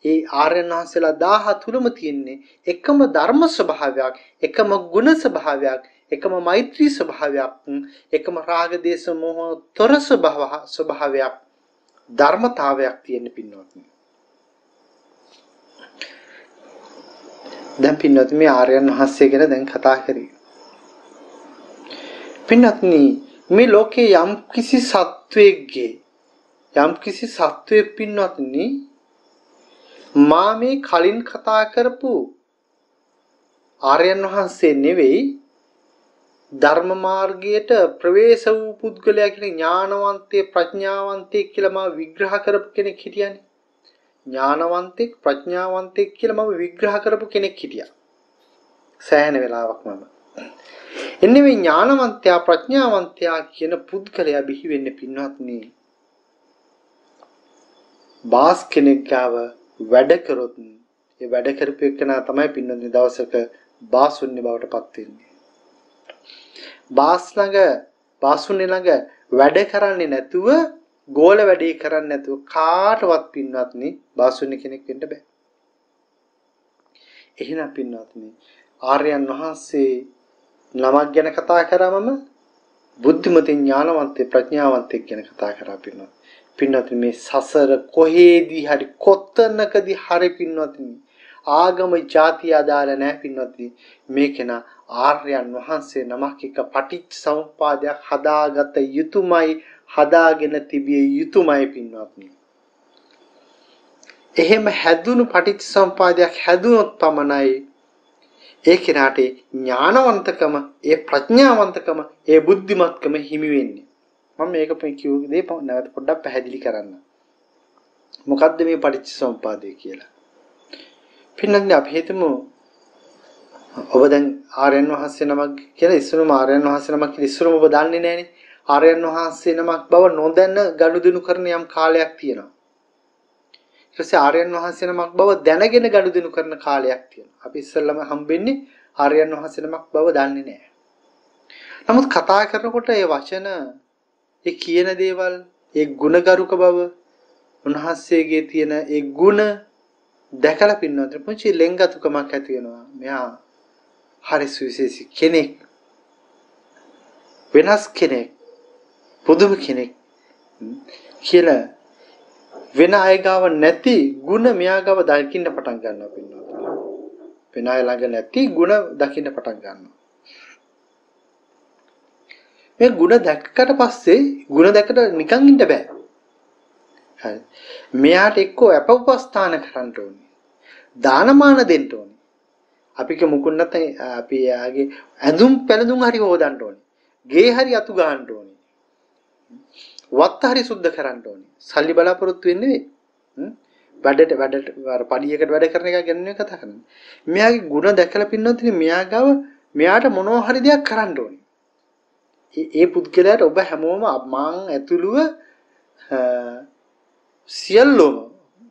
ඒ ආර්යයන් වහන්සේලා 1000 තුලම තියෙන්නේ එකම ධර්ම ස්වභාවයක්, එකම ගුණ ස්වභාවයක්, එකම මෛත්‍රී ස්වභාවයක්, එකම රාග දේශ මොහ තොර ස්වභාවයක්, ධර්මතාවයක් තියෙන පින්වත්නි. දැන් පින්වත්නි මේ ආර්යයන් වහන්සේ ගැන දැන් කතා කරේ. පින්වත්නි මේ ලෝකේ යම් කිසි සත්වයේ පින්වත්නි මා මේ කලින් කතා කරපු ආර්යයන් වහන්සේ නෙවෙයි ධර්ම මාර්ගයට ප්‍රවේශ වූ පුද්ගලයා කියන ඥානවන්තේ ප්‍රඥාවන්තේ කියලා මම විග්‍රහ කරපු කෙනෙක් හිටියානේ. ඥානවන්තෙක් ප්‍රඥාවන්තෙක් කියලා මම විග්‍රහ කරපු කෙනෙක් හිටියා. සෑහෙන වෙලාවක් මම. එන්නේ මේ ඥානවන්තයා ප්‍රඥාවන්තයා කියන පුද්ගලයා බිහි වෙන්නේ පින්වත්නි. බාස් කෙනෙක් ගාව වැඩ කරොත් ඒ වැඩ කරපු එකනා තමයි පින්වත්නි දවසක බාසුන්නේ බවට පත් වෙන්නේ. බාසුන්නේ ළඟ වැඩ කරන්නේ නැතුව ගෝල වැඩේ කරන්නේ නැතුව කාටවත් පින්වත්නි බාසුන්නේ කෙනෙක් වෙන්න බෑ. එහෙනම් පින්වත්නි ආර්යයන් වහන්සේ නමක් ගැන කතා කරාමම බුද්ධිමතේ ඥානවන්තේ ප්‍රඥාවන්තෙක් ගැන කතා කරා පින්වත්නි. පින්වත්නි මේ සසර කොහේදී හරි කොතනකදී හරි පින්වත්නි ආගම ಜಾති ආදාල නැහැ පින්වත්නි. මේකේන ආර්යයන් වහන්සේ නමක් එක පටිච්ච සමුප්පාදයක් හදාගත යුතුයමයි හදාගෙන තිබිය යුතුයමයි පින්වත්නි. එහෙම හැදුණු පටිච්ච සමුප්පාදයක් හැදුනොත් පමණයි ඒ කෙනාට ඥානවන්තකම, ඒ ප්‍රඥාවන්තකම, ඒ බුද්ධිමත්කම හිමි වෙන්නේ. මම මේක කියු දේ නැවත පොඩ්ඩක් පැහැදිලි කරන්න. මොකද්ද මේ පටිච්ච සමුප්පාදය කියලා? පින්නන්නේ අපි හිතමු ඔබ දැන් ආර්යයන් වහන්සේ නමක් කියලා ඉස්සරම ආර්යයන් වහන්සේ නමක් කියලා ඉස්සරම ඔබ දන්නේ නැහනේ. ආර්යයන් වහන්සේ නමක් බව නොදැන ගනුදෙනු කරන යම් කාලයක් තියෙනවා. ඊට පස්සේ ආර්යයන් වහන්සේ නමක් බව දැනගෙන ගනුදෙනු කරන කාලයක් තියෙනවා. අපි ඉස්සෙල්ලාම හම්බෙන්නේ ආර්යයන් වහන්සේ නමක් බව දන්නේ නැහැ. නමුත් කතා කරනකොට ඒ වචන, ඒ කියන දේවල්, ඒ ගුණගරුක බව, උන්වහන්සේගේ තියෙන ඒ ගුණ දැකලා පින්නොත් පුංචි ලෙන්ගතුකමක් ඇති වෙනවා. මෙයා හරි සුවිශේෂී කෙනෙක්, වෙනස් කෙනෙක්, පුදුම කෙනෙක් කියලා වෙන අය ගාව නැති ಗುಣ මෙයා ගාව දකින්න පටන් ගන්නවා පින්නොත්. වෙන අය ළඟ නැති ಗುಣ දකින්න පටන් ගන්නවා. මේ ಗುಣ දැක්කට පස්සේ ಗುಣ දැක්කට නිකන් ඉන්න බෑ. හරි. මෙයාට එක්කෝ අපවස්ථාන කරන්න ඕනේ. දානමාන දෙන්න ඕනේ. අපි මොකුත් නැත්නම් අපි යාගේ ඇඳුම් පැළඳුම් හරි හොදන්න ඕනේ. ගේ හරි අතු ගන්න ඕනේ. වත් හරි සුද්ධ කරන්න ඕනේ. සල්ලි බලාපොරොත්තු වෙන්නේ නෙවෙයි. වැඩට අර පඩියකට වැඩ කරන එක ගැන නෙවෙයි කතා කරන්නේ. මෙයාගේ ಗುಣ දැකලා පින්නොත් මෙයාට මොනවා හරි දෙයක් කරන්න ඕනේ. ඒ පුද්ගලයාට ඔබ හැමෝම මං ඇතුළුව සියල්ලෝම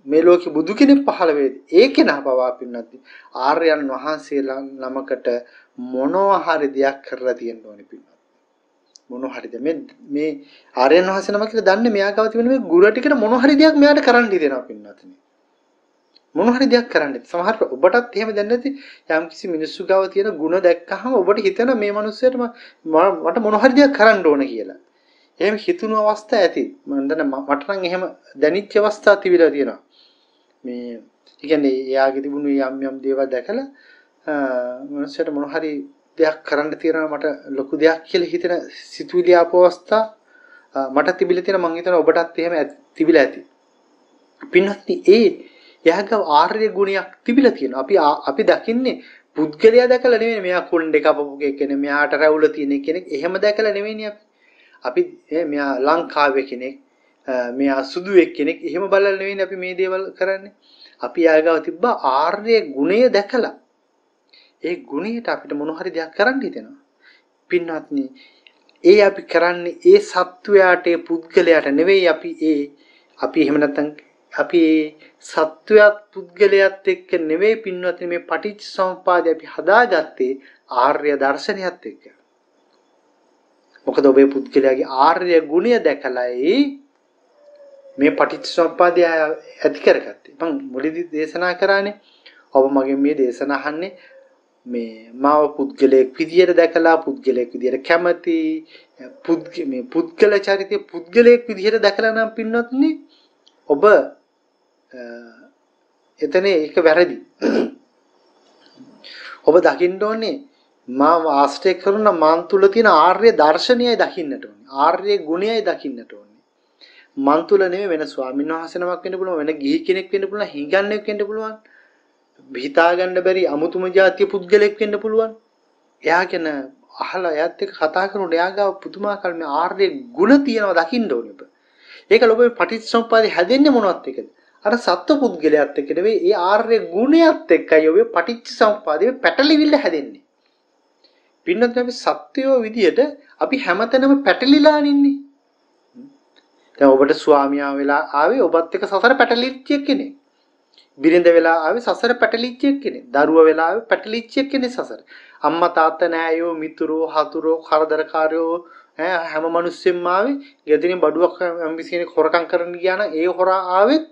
මේ ලෝකෙ බුදු කෙනෙක් පහළ වේද ඒකේ නහපවා පින්නත් ආර්යයන් වහන්සේලා නමකට මොනවා හරි දෙයක් කරලා තියෙන්න ඕනේ පින්නත් මොනවා හරිද මේ ආර්යයන් වහන්සේ නම කියලා දන්නේ මෙයා ගාව තිබෙන මේ ගුරු ටිකට මොනවා හරි දෙයක් මෙයාට කරන්න දෙනවා පින්නත් මොනවා හරි දෙයක් කරන්න. සමහර ඔබටත් එහෙම දැනෙන්නේ නැති යම් කිසි මිනිස්සු ගාව තියෙන ಗುಣ දැක්කහම ඔබට හිතෙන මේ මිනිස්සයාට මට මොනවා හරි දෙයක් කරන්න ඕන කියලා. එහෙම හිතුණු අවස්ථා ඇති. මම දන්න මට නම් එහෙම දැනිච්ච අවස්ථා තිබිලා තියෙනවා. මේ කියන්නේ එයාගේ තිබුණු යම් දේවල් දැකලා මිනිස්සුන්ට මොන හරි දෙයක් කරන්න තියෙනවා මට ලොකු දෙයක් කියලා හිතෙන සිතුවිලි ආපු අවස්ථා මට තිබිලා තියෙනවා. මම හිතනවා ඔබටත් එහෙම තිබිලා ඇති. පින්වත්නි එයාගේ ආර්ය ගුණයක් තිබිලා තියෙනවා. අපි දකින්නේ පුද්ගලයා දැකලා නෙවෙයි මෙයා කුණ්ඩේ කපපු කෙනෙක් මෙයාට රැවුල තියෙන කෙනෙක් එහෙම දැකලා නෙවෙයිනේ අපි මෙයා ලංකාවේ කෙනෙක් මෙයා සුදු කෙනෙක් එහෙම බලලා නෙවෙයි අපි මේ දේවල් කරන්නේ. අපි යාගාව තිබ්බ ආර්ය ගුණය දැකලා ඒ ගුණයට අපිට මොන හරි දෙයක් කරන්න හිතෙනවා. පින්වත්නි අපි කරන්නේ ඒ සත්වයාට ඒ පුද්ගලයාට නෙවෙයි අපි එහෙම නැත්නම් අපි සත්වයාත් පුද්ගලයාත් එක්ක නෙවෙයි පින්වත්නි මේ පටිච්චසමුප්පාදය අපි හදාගත්තේ ආර්ය දර්ශනයත් එක්ක. මොකද ඔබේ පුද්ගලයාගේ ආර්ය ගුණය දැකලායි මේ පටිච්චසමුප්පාදය ඇති කරගත්තේ. මම මුලදී දේශනා කරානේ ඔබ මගෙන් මේ දේශන අහන්නේ මේ මාව පුද්ගලයෙක් විදියට දැකලා පුද්ගලයෙක් විදියට කැමති මේ පුද්ගල චරිතය පුද්ගලයෙක් විදියට දැකලා නම් පින්වත්නි ඔබ එතන ඒක වැරදි. ඔබ දකින්න ඕනේ මාව ආශ්‍රය කරන මන් තුල තියෙන ආර්ය දර්ශනයයි දකින්නට ඕනේ. ආර්ය ගුණයයි දකින්නට ඕනේ. මන් තුල නෙමෙයි වෙන ස්වාමීන් වහන්සේ නමක් වෙන්න පුළුවන්, වෙන ගිහි කෙනෙක් වෙන්න පුළුවන්, හිඟන්නෙක් වෙන්න පුළුවන්. හිතා ගන්න බැරි අමුතුම જાතිය පුද්ගලෙක් වෙන්න පුළුවන්. එයා ගැන අහලා එයාත් එක්ක කතා කරනකොට එයා ගාව පුදුමාකාර මේ ආර්ය ගුණ තියෙනවා දකින්න ඕනේ ඔබ. ඒක ලෝභයේ පටිච්චසමුප්පාදේ හැදෙන්නේ මොනවත් එක්කද? අර සත්ව පුද්ගලයාත් එක්ක නෙවෙයි ඒ ආර්ය ගුණයත් එක්කයි ඔබේ පටිච්චසමුප්පාදේ පැටලිවිල්ල හැදෙන්නේ. පින්නත් අපි සත්‍යෝ විදියට අපි හැමතැනම පැටලිලා ඉන්නේ. දැන් ඔබට ස්වාමියා වෙලා ආවේ ඔබත් එක්ක සසර පැටලිච්ච කෙනෙක්. බිරිඳ වෙලා ආවේ සසර පැටලිච්ච කෙනෙක්. දරුවා වෙලා ආවේ පැටලිච්ච කෙනෙක් සසර. අම්මා තාත්තා නෑයෝ මිතුරෝ හතුරෝ කරදරකාරයෝ හැම මිනිස්සෙම ආවේ ගෙදරින් බඩුවක් අම්බිසිනේ හොරකම් කරන්න ගියා නම් ඒ හොරා ආවෙත්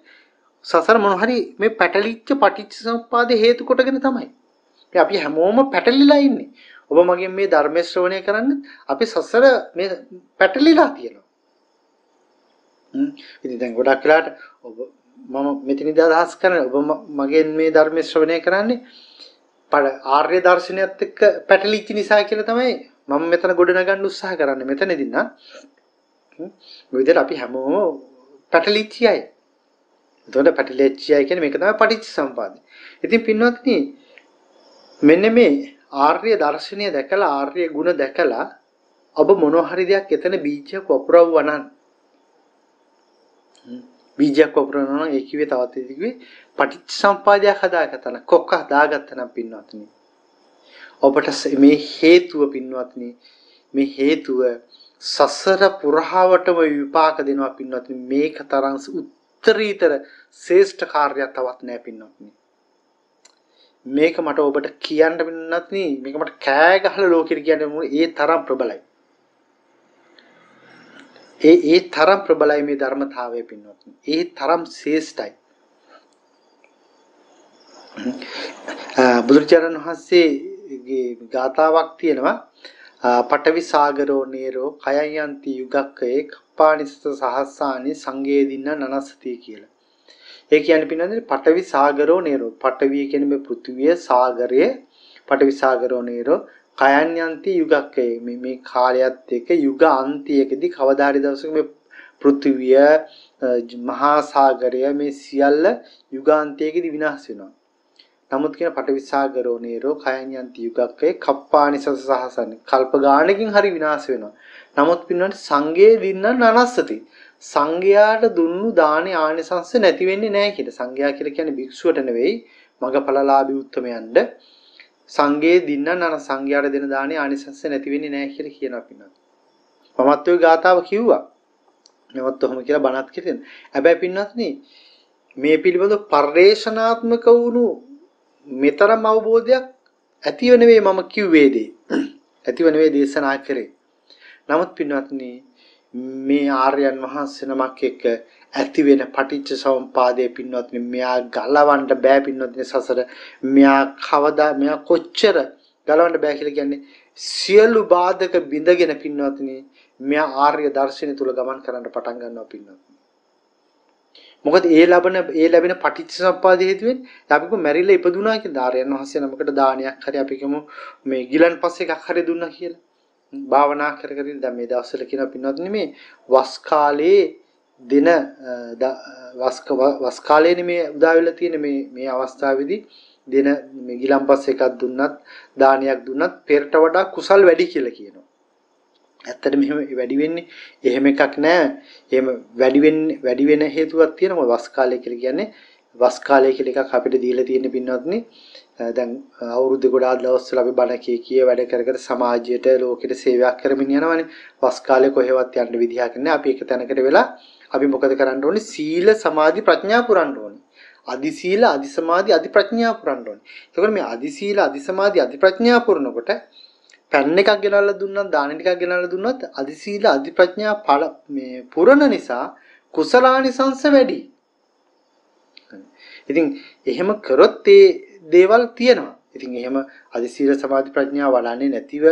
සසර මොන හරි මේ පැටලිච්ච පටිච්චසමුප්පාදේ හේතු කොටගෙන තමයි. අපි හැමෝම පැටලිලා ඉන්නේ. ඔබ මගෙන් මේ ධර්ම ශ්‍රවණය කරන්නේ අපි සසර මේ පැටලිලා තියෙනවා. ඉතින් දැන් ගොඩක් වෙලාට ඔබ මම මෙතනදී අදහස් කරන්නේ ඔබ මගෙන් මේ ධර්ම ශ්‍රවණය කරන්නේ ආර්ය දර්ශනයත් එක්ක පැටලිච්ච නිසා කියලා තමයි මම මෙතන ගොඩනගන්න උත්සාහ කරන්නේ. මෙතනදී නම් විදිහට අපි හැමෝම පැටලිච්ච අය. එතකොට පැටලිච්ච අය කියන්නේ මේක තමයි පටිච්චසමුප්පාදේ. ඉතින් පින්වත්නි මෙන්න මේ ආර්ය දර්ශනය දැකලා ආර්ය ගුණ දැකලා ඔබ මොනවා හරි දෙයක් එතන බීජයක් වපුරවුවා නම් බීජයක් වපුරනවා නම් ඒ කිව්වේ තවත් ඉතිකුවේ පටිච්චසමුප්පාදයක් හදාගත්තා නම් කොක්ක හදාගත්තා නම් පින්වත්නි ඔබට මේ හේතුව පින්වත්නි මේ හේතුව සසර පුරාවටම විපාක දෙනවා පින්වත්නි මේක තරම් උත්තරීතර ශ්‍රේෂ්ඨ කාර්යයක් තවත් නැහැ පින්වත්නි මේක මට ඔබට කියන්න පින්වත්නි මේක මට කෑ ගහලා ලෝකෙට කියන්න ඒ තරම් ප්‍රබලයි ඒ තරම් ප්‍රබලයි මේ ධර්මතාවය පින්වත්නි ඒ තරම් ශ්‍රේෂ්ඨයි බුදුරජාණන් වහන්සේගේ ගාථාවක් තියෙනවා පඨවි සාගරෝ නීරෝ කයයන්ති යුගක්කේ කප්පානිසත සහස්සානි සංගේදින්න නනසති කියලා. ඒ කියන්නේ පින්නන්නේ පඨවි සාගරෝ නීරෝ පඨවි කියන්නේ මේ පෘථිවිය සාගරය පඨවි සාගරෝ නීරෝ කයයන්ති යුගක්කේ මේ කාලයත් එක්ක යුග අන්තියකදී කවදා හරි දවසක මේ පෘථිවිය මහා සාගරය මේ සියල්ල යුගාන්තයේදී විනාශ වෙනවා. නමුත් කියන පටවිසාගරෝ නේරෝ කයන් යන්ති යුගක්කේ කප්පානිසස සහසන කල්ප ගානකින් හරි විනාශ වෙනවා. නමුත් පින්නට සංඝයේ දින්න නනස්සති. සංඝයාට දුන්නු දානේ ආනිසංස නැති වෙන්නේ නැහැ කියලා. සංඝයා කියලා කියන්නේ භික්ෂුවට නෙවෙයි මගපලලාභී උත්තමයන්ට සංඝයේ දින්න නන සංඝයාට දෙන දානේ ආනිසංස නැති වෙන්නේ නැහැ කියලා කියනවා පින්නට. මමත් ওই ගාතාව කිව්වා. නමුත් ඔහොම කියලා බණත් කියෙන. හැබැයි පින්නත්නි මේ පිළිබඳ පරිේශනාත්මක වුණු මෙතරම් අවබෝධයක් ඇතිව නෙවෙයි මම කිව්වේ දේ. ඇතිව නෙවෙයි දේශනා කරේ. නමුත් පින්වත්නි මේ ආර්යයන් වහන්සේ නමක් එක්ක ඇති වෙන පටිච්ච සමුප්පාදයේ පින්වත්නි මෙයා ගලවන්න බෑ පින්වත්නි සසර. මෙයා කොච්චර ගලවන්න බෑ කියලා කියන්නේ සියලු බාධක බිඳගෙන පින්වත්නි මෙයා ආර්ය දර්ශනය තුල ගමන් කරන්න පටන් ගන්නවා පින්වත්නි. මොකද ඒ ලැබෙන පටිච්චසමුප්පාද හේතුවෙන් අපි කො මැරිලා ඉපදුනා කියලා ආර්යයන් වහන්සේ නමකට දානයක් හරි අපි කියමු මේ ගිලන් පස්සේ එකක් හරි දුන්නා කියලා. භාවනා කර කර දැන් මේ දවස්වල කියන පින්වත්නි මේ වස් කාලේ දින වස් කාලේනේ මේ උදා වෙලා තියෙන මේ අවස්ථාවේදී දින මේ ගිලන් පස්සේ එකක් දුන්නත් දානයක් දුන්නත් පෙරට වඩා කුසල් වැඩි කියලා කියනවා. ඇත්තට මෙහෙම වැඩි වෙන්නේ එහෙම එකක් නෑ. එහෙම වැඩි වෙන හේතුවක් තියෙනවා. වස් කාලය කියලා කියන්නේ වස් කාලය කියලා එකක් අපිට දීලා තියෙන පින්වත්නි. දැන් අවුරුදු ගොඩාක් දවස්වල අපි බණ කිය වැඩ කර කර සමාජයට ලෝකෙට සේවයක් කරමින් යනවානේ. වස් කාලේ කොහෙවත් යන්න විදිහක් නෑ. අපි එක තැනකට වෙලා අපි මොකද කරන්න ඕනේ? සීල සමාධි ප්‍රඥා පුරන්න ඕනේ. අදි සීල අදි සමාධි අදි ප්‍රඥා පුරන්න ඕනේ. එතකොට මේ අදි සීල අදි සමාධි අදි ප්‍රඥා පුරනකොට පැන් එකක් ගෙනල්ලා දුන්නත් දාන ටිකක් ගෙනල්ලා දුන්නත් අදි සීල අදි ප්‍රඥා ඵල මේ පුරණ නිසා කුසලානිසංස වැඩි. ඉතින් එහෙම කරොත් ඒ දේවල් තියෙනවා. ඉතින් එහෙම අදි සීල සමාධි ප්‍රඥා වඩන්නේ නැතිව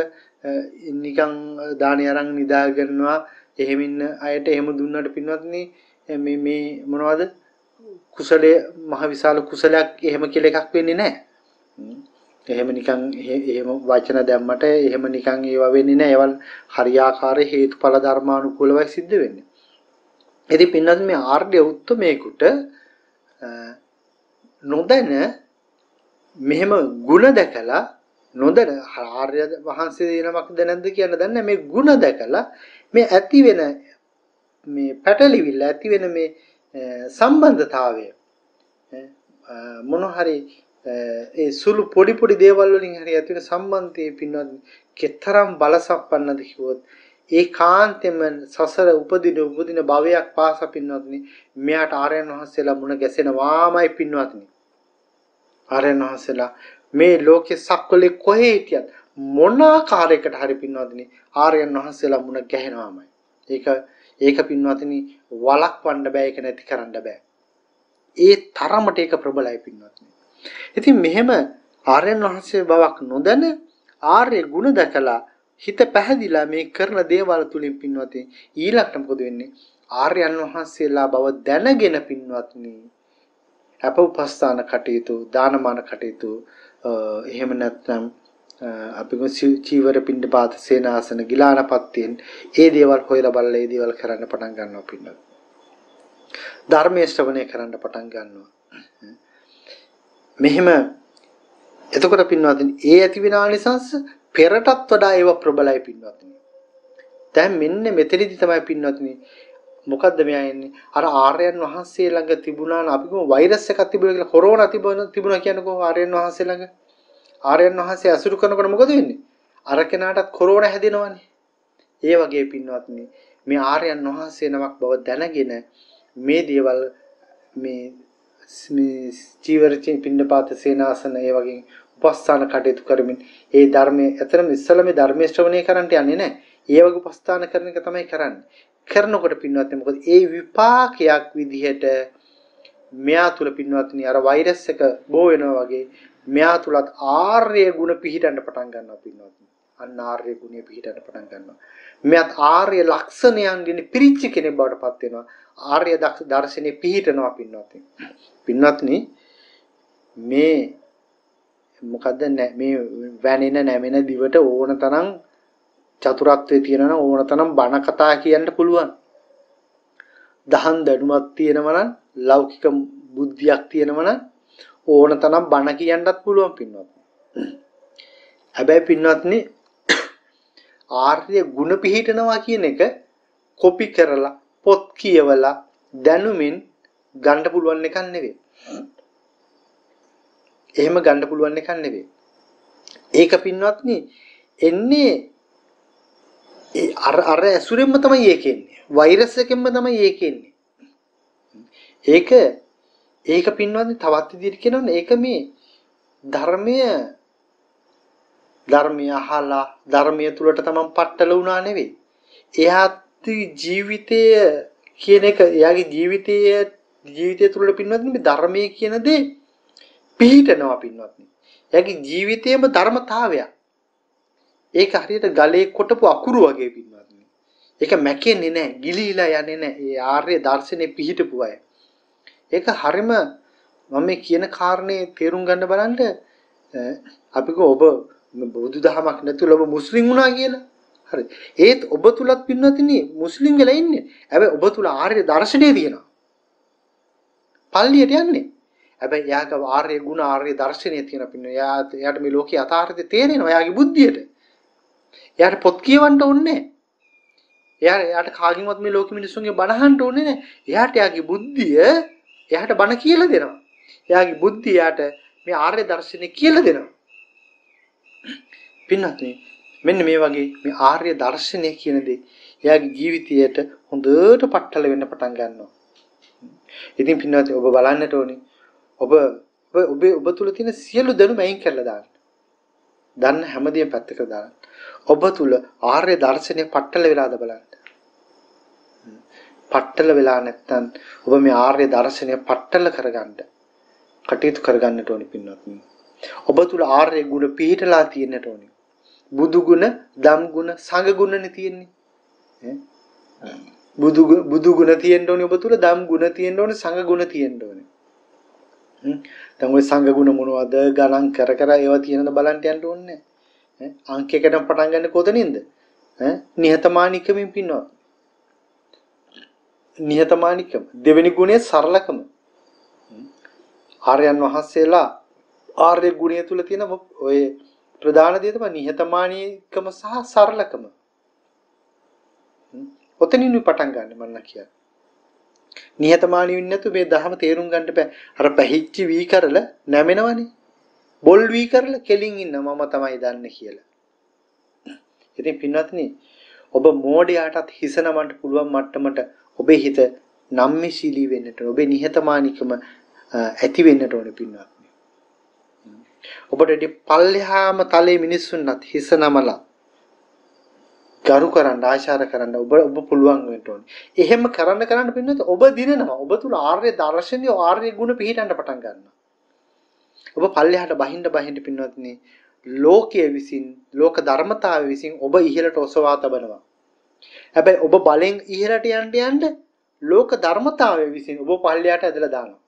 නිකන් දාන අරන් නිදා ගන්නවා එහෙම ඉන්න අයට එහෙම දුන්නට පින්වත්නි මේ මොනවද කුසලයේ මහ විශාල කුසලයක් එහෙම කියලා එකක් වෙන්නේ නැහැ. එහෙම නිකන් එහෙම වචන දැම්මට එහෙම නිකන් ඒවා වෙන්නේ නැහැ. ඒවල් හරියාකාර හේතුඵල ධර්මානුකූලවයි සිද්ධ වෙන්නේ. ඉතින් පින්නත් මේ ආර්ය උත්තමේකට නොදැන මෙහෙම ಗುಣ දැකලා නොදැන ආර්ය වහන්සේ නමක් දැනන්ද කියන දන්නේ මේ ಗುಣ දැකලා මේ ඇති වෙන මේ පැටලිවිල්ල ඇති වෙන මේ සම්බන්ධතාවය මොන හරි ඒ සුළු පොඩි දේවල් වලින් හරි ඇති වෙන සම්බන්ධයේ පින්වත් කෙතරම් බලසම්පන්නද කිව්වොත් ඒකාන්තයෙන්ම සසර උපදින භවයක් පාස පින්වත්නි මෙයාට ආර්යයන් වහන්සේලා මුණ ගැසෙනවාමයි පින්වත්නි. ආර්යයන් වහන්සේලා මේ ලෝකේ සක්වලේ කොහේ හිටියත් මොන ආකාරයකට හරි පින්වත්නි ආර්යයන් වහන්සේලා මුණ ගැහෙනවාමයි. ඒක පින්වත්නි වළක්වන්න බෑ, ඒක නැති කරන්න බෑ. ඒ තරමට ඒක ප්‍රබලයි පින්වත්නි. ඉතින් මෙහෙම ආර්යයන් වහන්සේ බවක් නොදැන ආර්ය ගුණ දැකලා හිත පැහැදිලා මේ කරන දේවල් තුලින් පින්වත්නි ඊළඟට මොකද වෙන්නේ? ආර්යයන් වහන්සේලා බව දැනගෙන පින්වත්නි අප උපස්ථාන කටයුතු, දානමාන කටයුතු, එහෙම නැත්නම් අපි චීවර පිණ්ඩපාත සේනාසන ගිලානපත්තියෙන් ඒ දේවල් හොයලා බලලා ඒ දේවල් කරන්න පටන් ගන්නවා පින්වත්නි. ධර්මයේ ශ්‍රවණය කරන්න පටන් ගන්නවා. මෙහෙම එතකොට පින්වත්නි ඒ ඇති වෙන ආනිසංස පෙරටත් වඩා ඒව ප්‍රබලයි පින්වත්නි. දැන් මෙන්න මෙතනදි තමයි පින්වත්නි මොකද්ද මෙයා එන්නේ? අර ආර්යයන් වහන්සේ ළඟ තිබුණා නම් අපි කොහොම වෛරස් එකක් තිබුණා කියලා කොරෝනා තිබුණා කියන්නේ කොහොම ආර්යයන් වහන්සේ ළඟ? ආර්යයන් වහන්සේ අසුරු කරනකොට මොකද වෙන්නේ? අර කෙනාටත් කොරෝනා හැදෙනවනේ. ඒ වගේ පින්වත්නි මේ ආර්යයන් වහන්සේ නමක් බව දැනගෙන මේ දේවල් මේ චීවර පිණ්ඩපාත සේනාසන ඒ වගේ උපස්ථාන කටයුතු කරමින් ඒ ධර්මයේ ඇතරම ඉස්සලමේ ධර්මයේ ශ්‍රවණය කරන්නට යන්නේ නැහැ. ඒ වගේ උපස්ථාන කරන එක තමයි කරන්නේ. කරනකොට පින්වත්නි මොකද ඒ විපාකයක් විදිහට මෙයා තුල පින්වත්නි අර වෛරස් එක බෝ වෙනවා වගේ මෙයා තුලත් ආර්ය ගුණ පිහිටන්න පටන් ගන්නවා පින්වත්නි. අන්න ආර්ය ගුණය පිහිටන්න පටන් ගන්නවා. මෙයාත් ආර්ය ලක්ෂණයන්ගෙන් පිරිච්ච කෙනෙක් බවට පත් වෙනවා. ආර්ය දර්ශනේ පිහිටනවා පින්වත්නි. පින්වත්නි මේ මොකද්ද මේ වැනෙන නැමෙන දිවට ඕන තරම් චතුරාර්යයේ තියෙනවා ඕන තරම් බණ කතා කියන්න පුළුවන්. දහන් දැනුමක් තියෙනවා නම් ලෞකික බුද්ධියක් තියෙනවා නම් ඕන තරම් බණ කියන්නත් පුළුවන් පින්වත්. හැබැයි පින්වත්නි ආර්ය ගුණ පිහිටනවා කියන එක කොපි කරලා පොත් කියවලා දැනුමින් ගන්න පුළුවන් එකක් නෙවෙයි. එහෙම ගන්න පුළුවන් එකක් නෙවෙයි. ඒක පින්වත්නි එන්නේ අර ඇසුරෙන්ම තමයි ඒක එන්නේ. වෛරස් එකෙන්ම තමයි ඒක එන්නේ. ඒක පින්වත්නි තවත් විදිහට කියනවනේ ඒක මේ ධර්මය අහලා ධර්මයේ තුලට තමන් පట్టල වුණා නෙවෙයි. එයාත් ජීවිතය කියන එක එයාගේ ජීවිතය තුලට පින්වත්නි මේ ධර්මයේ කියන දේ පිහිටනවා පින්වත්නි. එයාගේ ජීවිතයේම ධර්මතාවයක්. ඒක හරියට ගලේ කොටපු අකුරු වගේ පින්වත්නි. ඒක මැකෙන්නේ නැහැ, ගිලිහිලා යන්නේ නැහැ. ඒ ආර්ය දර්ශනේ පිහිටපු අය. ඒක හරිම මම මේ කියන කාරණේ තේරුම් ගන්න බලන්න අපි ඔබ බුදුදහමක් නැතුව ඔබ මුස්ලිම් වුණා කියලා. හරි. ඒත් ඔබ තුලත් පින්නතිනේ මුස්ලිම් වෙලා ඉන්නේ. හැබැයි ඔබ තුල ආර්ය දර්ශනය තියෙනවා. පල්ලියට යන්නේ. හැබැයි එයාක ආර්ය ගුණ ආර්ය දර්ශනය තියෙන පින්න. එයාට මේ ලෝකේ යථාර්ථය තේරෙනවා. එයාගේ බුද්ධියට. එයාට පොත් කියවන්න ඕනේ නැහැ. එයාට කාගින්වත් මේ ලෝකෙ මිනිස්සුන්ගේ බණ අහන්න ඕනේ නැහැ. එයාගේ බුද්ධිය එයාට බණ කියලා දෙනවා. එයාගේ බුද්ධිය එයාට මේ ආර්ය දර්ශනය කියලා දෙනවා. පින්නත්නේ මෙන්න මේ වගේ මේ ආර්ය දර්ශනය කියන දේ එයාගේ ජීවිතයට හොඳට පట్టල වෙන්න පටන් ගන්නවා. ඉතින් පින්නත් ඔබ බලන්නට ඕනේ ඔබ තුල තියෙන සියලු දැනුම අයින් කරලා දාන්න. දන්න හැමදේම පැත්තකට දාන්න. ඔබ තුල ආර්ය දර්ශනය පట్టල වෙලාද බලන්න. පట్టල වෙලා නැත්නම් ඔබ මේ ආර්ය දර්ශනය පట్టල කරගන්න කටයුතු කරගන්නට ඕනේ පින්නත්. ඔබ තුල ආර්ය ගුණ පිහිටලා තියෙන්නට ඕනේ. බුදු ගුණ, ධම් ගුණ, සංඝ ගුණනේ තියෙන්නේ. බුදු ගුණ තියෙන්න ඕනේ ඔබ තුල, ධම් ගුණ තියෙන්න ඕනේ, සංඝ ගුණ තියෙන්න ඕනේ. දැන් ওই සංඝ ගුණ මොනවද ගණන් කර ඒවා තියෙනද බලන්න යන්න ඕනේ. අංකයකටම පටන් ගන්න කොතනින්ද? නිහතමානීකමින් පින්නවා. නිහතමානීකම දෙවෙනි ගුණයේ සරලකම. ආර්යයන් වහන්සේලා ආර්ය ගුණය තුල තියෙන ඔය ප්‍රධාන දේ තමයි නිහතමානීකම සහ සරලකම. ඔතනින් පටන් ගන්න මම කියන්නේ. නිහතමානී වෙන්නේ නැතු මේ දහම තේරුම් ගන්න බෑ. අර පැහිච්ච වී කරලා නැමෙනවනේ. බොල් වී කරලා කෙලින් ඉන්න මම තමයි දන්නේ කියලා. ඉතින් පින්වත්නි ඔබ මෝඩයාටත් හිස නමන්න පුළුවන් මට්ටමට ඔබේ හිත නම්මශීලී වෙන්නට ඔබේ නිහතමානීකම ඇති වෙන්නට ඕනේ පින්වත්නි. ඔබට පල්ලෙහාම තලයේ මිනිස්සුන්වත් හිස නමලා ගරු කරන්න ආශාර කරන්න ඔබ පුළුවන් වෙන්න ඕනේ. එහෙම කරන්න පින්නත් ඔබ දිනනවා. ඔබ තුල ආර්ය දර්ශනීය ආර්ය ගුණ පිහිටන්න පටන් ගන්නවා. ඔබ පල්ලෙහාට බහින්න පින්නත්නි ලෝකයේ විසින් ලෝක ධර්මතාවය විසින් ඔබ ඉහළට ඔසවා තබනවා. හැබැයි ඔබ බලෙන් ඉහළට යන්න ලෝක ධර්මතාවය විසින් ඔබ පල්ලෙහාට ඇදලා දානවා.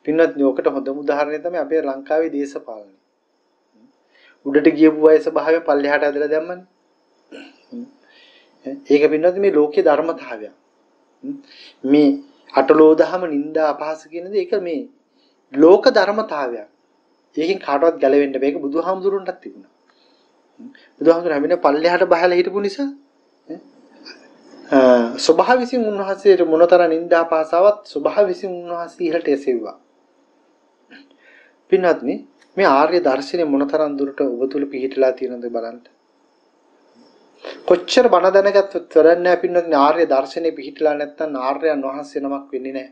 පින්නත්නි ඔකට හොඳම උදාහරණය තමයි අපේ ලංකාවේ දේශපාලනය. උඩට ගියපු අය ස්වභාවය පල්ලෙහාට ඇදලා දැම්මනේ. ඒක පින්නත් මේ ලෝකයේ ධර්මතාවය. මේ අටලෝ දහම නිന്ദා අපහාස කියන දේ ඒක මේ ලෝක ධර්මතාවයක්. ඒකෙන් කාටවත් ගැලවෙන්න බෑ. ඒක බුදුහාමුදුරන්ටත් තිබුණා. බුදුහාමුදුර හැමිනේ පල්ලෙහාට බහලා හිටපු නිසා ස්වභාව විසින් උන්වහන්සේට මොනතරම් නිന്ദා අපහාසාවක් ස්වභාව විසින් උන්වහන්සේ ඉහළට එසෙව්වා. පින්නත්නි මේ ආර්ය දර්ශනය මොනතරම් දුරට ඔබ තුල පිහිටලා තියෙනවද බලන්න. කොච්චර බණ දැනගත්තත් වැඩක් නැහැ පින්නත් ආර්ය දර්ශනේ පිහිටලා නැත්නම් ආර්යයන් වහන්සේ නමක් වෙන්නේ නැහැ.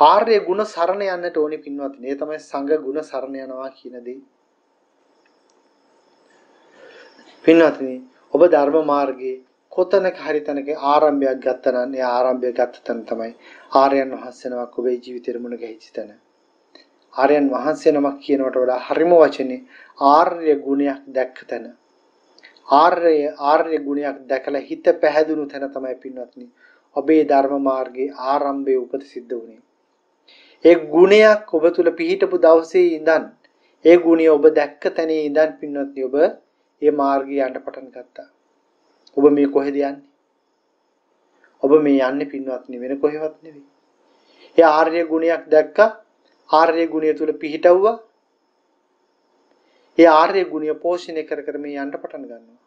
ආර්ය ගුණ සරණ යන්නට ඕනේ පින්නත්. මේ තමයි සංඝ ගුණ සරණ යනවා කියන දේ. පින්නත්නි ඔබ ධර්ම මාර්ගයේ කොතනක හරි තැනක ආරම්භයක් ගත්තා නම් ඒ ආරම්භය ගත්ත තැන තමයි ආර්යයන් වහන්සේ නමක් ඔබේ ජීවිතේට මුණ ගැහිච්ච තැන. ආර්යයන් වහන්සේ නමක් කියනවට වඩා හරිම වචනේ ආර්ය ගුණයක් දැක්ක තැන. ආර්ය ගුණයක් දැකලා හිත පැහැදුණු තැන තමයි පින්වත්නි ඔබේ ධර්ම මාර්ගයේ ආරම්භයේ උපත සිද්ධ වුණේ. ඒ ගුණයක් ඔබ තුල පිහිටපු දවසේ ඉඳන් ඒ ගුණය ඔබ දැක්ක තැනේ ඉඳන් පින්වත්නි ඔබ මේ මාර්ගය යන්න පටන් ගත්තා. ඔබ මේ කොහෙද යන්නේ? ඔබ මේ යන්නේ පින්වත්නි වෙන කොහෙවත් නෙවෙයි. ඒ ආර්ය ගුණයක් දැක්කා. ආර්ය ගුණය තුල පිහිටවුවා. ඒ ආර්ය ගුණය පෝෂණය කර කර මේ යන්න පටන් ගන්නවා.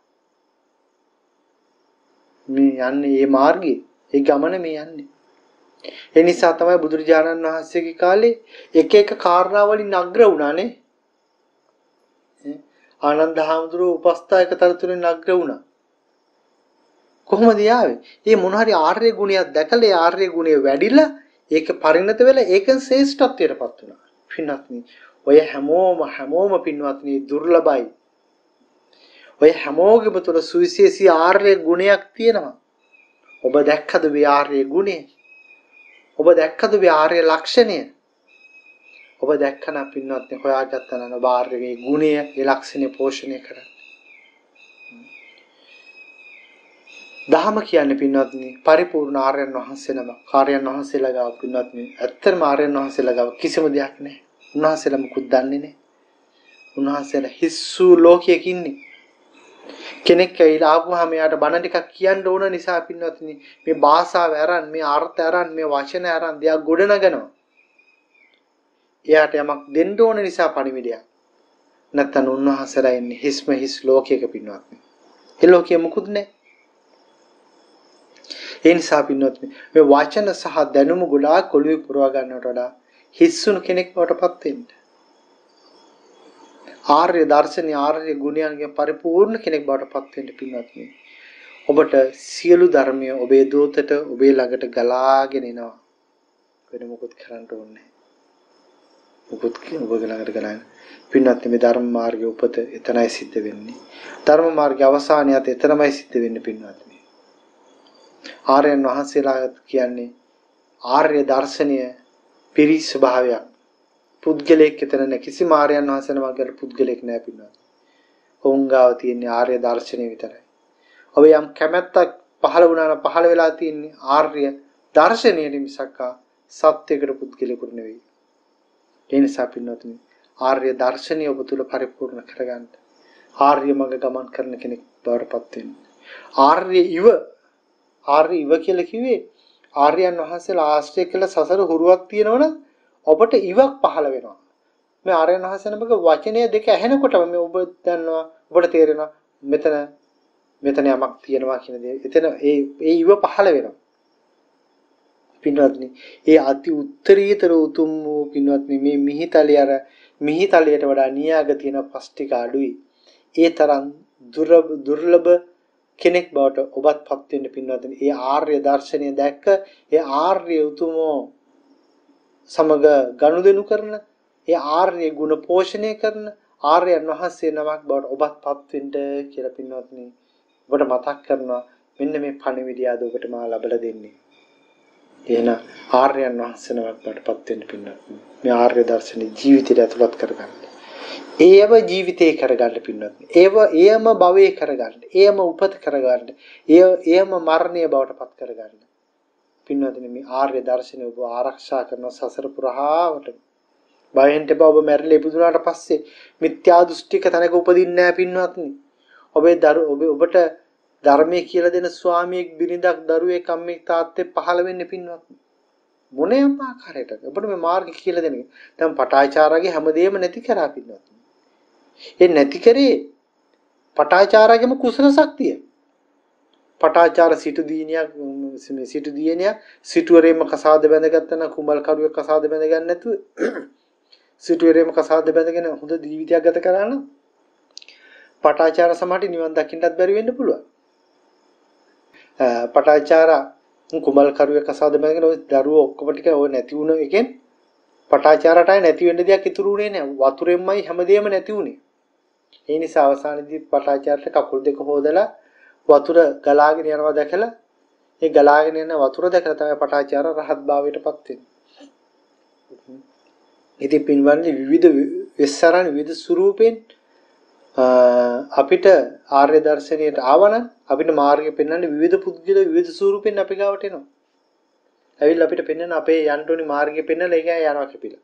මේ යන්නේ මේ මාර්ගයේ. ඒ ගමන මේ යන්නේ. ඒ නිසා තමයි බුදුරජාණන් වහන්සේගේ කාලේ එක එක කාරණා වලින් අග්‍ර වුණානේ. ආනන්ද හාමුදුරුවෝ උපස්ථායක තනතුරෙන් අග්‍ර වුණා. කොහොමද යාවේ? මේ මොන හරි ආර්ය ගුණයක් දැකලා ඒ ආර්ය ගුණය වැඩිලා ඒක පරිණත වෙලා ඒකෙන් ශ්‍රේෂ්ඨත්වයටපත් වුණා. පින්වත්නි, ඔය හැමෝම පින්වත්නි දුර්ලභයි. ඔය හැමෝගෙම තුල සුවිශේෂී ආර්ය ගුණයක් තියෙනවා. ඔබ දැක්කද මේ ආර්ය ගුණය? ඔබ දැක්කද මේ ආර්ය ලක්ෂණය? ඔබ දැක්කන පින්වත්නි හොයාගත්තා නම් ඔබ ආර්යගේ ගුණය, ඒ ලක්ෂණය පෝෂණය කරන්න. දහම කියන්නේ පින්වත්නි පරිපූර්ණ ආර්යයන් වහන්සේ නම. ආර්යයන් වහන්සේලා ගාව පින්වත්නි ඇත්තම ආර්යයන් වහන්සේලා ගාව කිසිම දෙයක් නැහැ. උන්වහන්සේලා මුකුත් දන්නේ නැහැ. උන්වහන්සේලා හිස්සු ලෝකයක ඉන්නේ. කෙනෙක් ඇවිල්ලා ආපුවාම එයාට බණ ටිකක් කියන්න ඕන නිසා පින්වත්නි මේ භාෂාව අරන් මේ අර්ථ අරන් මේ වචන අරන් දෙයක් ගොඩනගනවා. එයාට යමක් දෙන්න ඕන නිසා පණිවිඩයක්. නැත්තම් උන්වහන්සේලා ඉන්නේ හිස් ලෝකයක පින්වත්නි. ඒ ලෝකයේ මුකුත් නැහැ. ඒ නිසා පින්වත්නි මේ වචන සහ දැනුම ගොඩාක් ඔළුවේ පුරවා ගන්නවට වඩා හිස්සුණු කෙනෙක් වටපත් වෙන්න. ආර්ය දර්ශනීය ආර්ය ගුණයන්ගෙන් පරිපූර්ණ කෙනෙක් බවට පත් වෙන්න පින්වත්නි. ඔබට සියලු ධර්මය ඔබේ දෝතට ඔබේ ළඟට ගලාගෙන එනවා. වෙන මොකුත් කරන්න ඕනේ නැහැ. මොකුත් ඔබගේ ළඟට ගලාගෙන. පින්වත්නි මේ ධර්ම මාර්ගයේ උපත එතනයි සිද්ධ වෙන්නේ. ධර්ම මාර්ගයේ අවසානයත් එතනමයි සිද්ධ වෙන්නේ පින්වත්නි. ආර්යයන් වහන්සේලා කියන්නේ ආර්ය දර්ශනීය පිරි ස්වභාවයක්. පුද්ගලයෙක් එතන නැහැ. කිසිම ආර්යයන් වහන්සේ නමකට පුද්ගලයෙක් නැහැ පින්වත්නි. ඔවුන් ගාව තියෙන ආර්ය දර්ශනය විතරයි. ඔබ යම් කැමැත්තක් පහළ වුණා නම් පහළ වෙලා තියෙන්නේ ආර්ය දර්ශනයේ මිසක් සත්‍යයකට පුද්ගලයෙකුට නෙවෙයි. ඒ නිසා පින්වත්නි ආර්ය දර්ශනය ඔබ තුල පරිපූර්ණ කරගන්න. ආර්ය මඟ ගමන් කරන කෙනෙක් බවට පත් වෙන්න. ආර්ය ඉව කියලා කිව්වේ ආර්යයන් වහන්සේලා ආශ්‍රය කළ සසර හුරුවක් තියෙනවනම් ඔබට ඉවක් පහළ වෙනවා. මේ ආර්යයන් වහන්සේ නමක වචනය දෙක ඇහෙනකොටම මේ ඔබ දන්නවා ඔබට තේරෙනවා මෙතන යමක් තියෙනවා කියන දේ. එතන ඒ ඉව පහළ වෙනවා. පින්වත්නි, ඒ අති උත්තරීතර උතුම් වූ පින්වත්නි මේ මිහිතලයට වඩා නියාග තියෙන පස් ටික අඩුයි. ඒ තරම් දුර්ලභ කෙනෙක් බවට ඔබත් පත් වෙන්න පින්වත්නි. ඒ ආර්ය දර්ශනය දැක්ක ඒ ආර්ය උතුමෝ සමග ගනුදෙනු කරන ඒ ආර්ය ගුණ පෝෂණය කරන ආර්යයන් වහන්සේ නමක් බවට ඔබත් පත් වෙන්න කියලා පින්වත්නි ඔබට මතක් කරනවා. මෙන්න මේ පණිවිඩය අද ඔබට මා ලබලා දෙන්නේ. එහෙනම් ආර්යයන් වහන්සේ නමක් බවට පත් වෙන්න පින්වත්නි. මේ ආර්ය දර්ශනේ ජීවිතයට ඇතුළත් කරගන්න. ඒව ජීවිතේ කරගන්න පින්වත්නි. ඒම භවයේ කරගන්න. ඒම උපත කරගන්න. ඒම මරණය බවට පත් කරගන්න. පින්වත්නි මේ ආර්ය දර්ශනය ඔබ ආරක්ෂා කරන සසර පුරාවට බයෙන්ට ඔබ මැරිලා ඉපදුනාට පස්සේ මිත්‍යා දෘෂ්ටික තැනක උපදින්නේ නැහැ පින්වත්නි. ඔබට ධර්මයේ කියලා දෙන ස්වාමියෙක් බිරිඳක් දරුවෙක් අම්මෙක් තාත්තෙක් පහළ වෙන්නේ පින්වත්නි. මොනෑම ආකාරයකට ඔබට මේ මාර්ගය කියලා දෙන එක. දැන් පටාචාරාගේ හැමදේම නැති කරා පින්වත්නි. ඒ නැති කරේ පටාචාරාගේම කුසල ශක්තිය. පටාචාර සිටු දියණියක් සිටුවරේම කසාද බැඳගත්තා නම් කුඹල් කරුවෙක් කසාද බැඳ ගන්න නැතුව සිටුවරේම කසාද බැඳගෙන හොඳ ජීවිතයක් ගත කරා නම් පටාචාර සමහරට නිවන් දකින්නත් බැරි වෙන්න පුළුවන්. පටාචාරා කුඹල් කරුවෙක් කසාද බැඳගෙන ඔය දරුවෝ ඔක්කොම ටික ඔය නැති වුණ එකෙන් පටාචාරටයි නැති වෙන්න දෙයක් ඉතුරු වුණේ නැහැ. වතුරෙන්මයි හැමදේම නැති වුණේ. ඒ නිසා අවසානයේදී පටාචාරට කකුල් දෙක හොදලා වතුර ගලාගෙන යනවා දැකලා ඒ ගලාගෙන යන වතුර දැකලා තමයි පටාචාර රහත් භාවයටපත් වෙන්නේ. ඉතින් පින්වත්නි විවිධ වෙස්සරන් විවිධ ස්වරූපෙන් අපිට ආර්ය දර්ශනයට ආවනම් අපිට මාර්ගය පෙන්වන්නේ විවිධ පුද්ගල විවිධ ස්වරූපෙන් අපි ගාවට එනවා. ඇවිල්ලා අපිට පෙන්වන අපේ යන්න ඕනි මාර්ගය පෙන්වලා ඒක යනවා කියලා.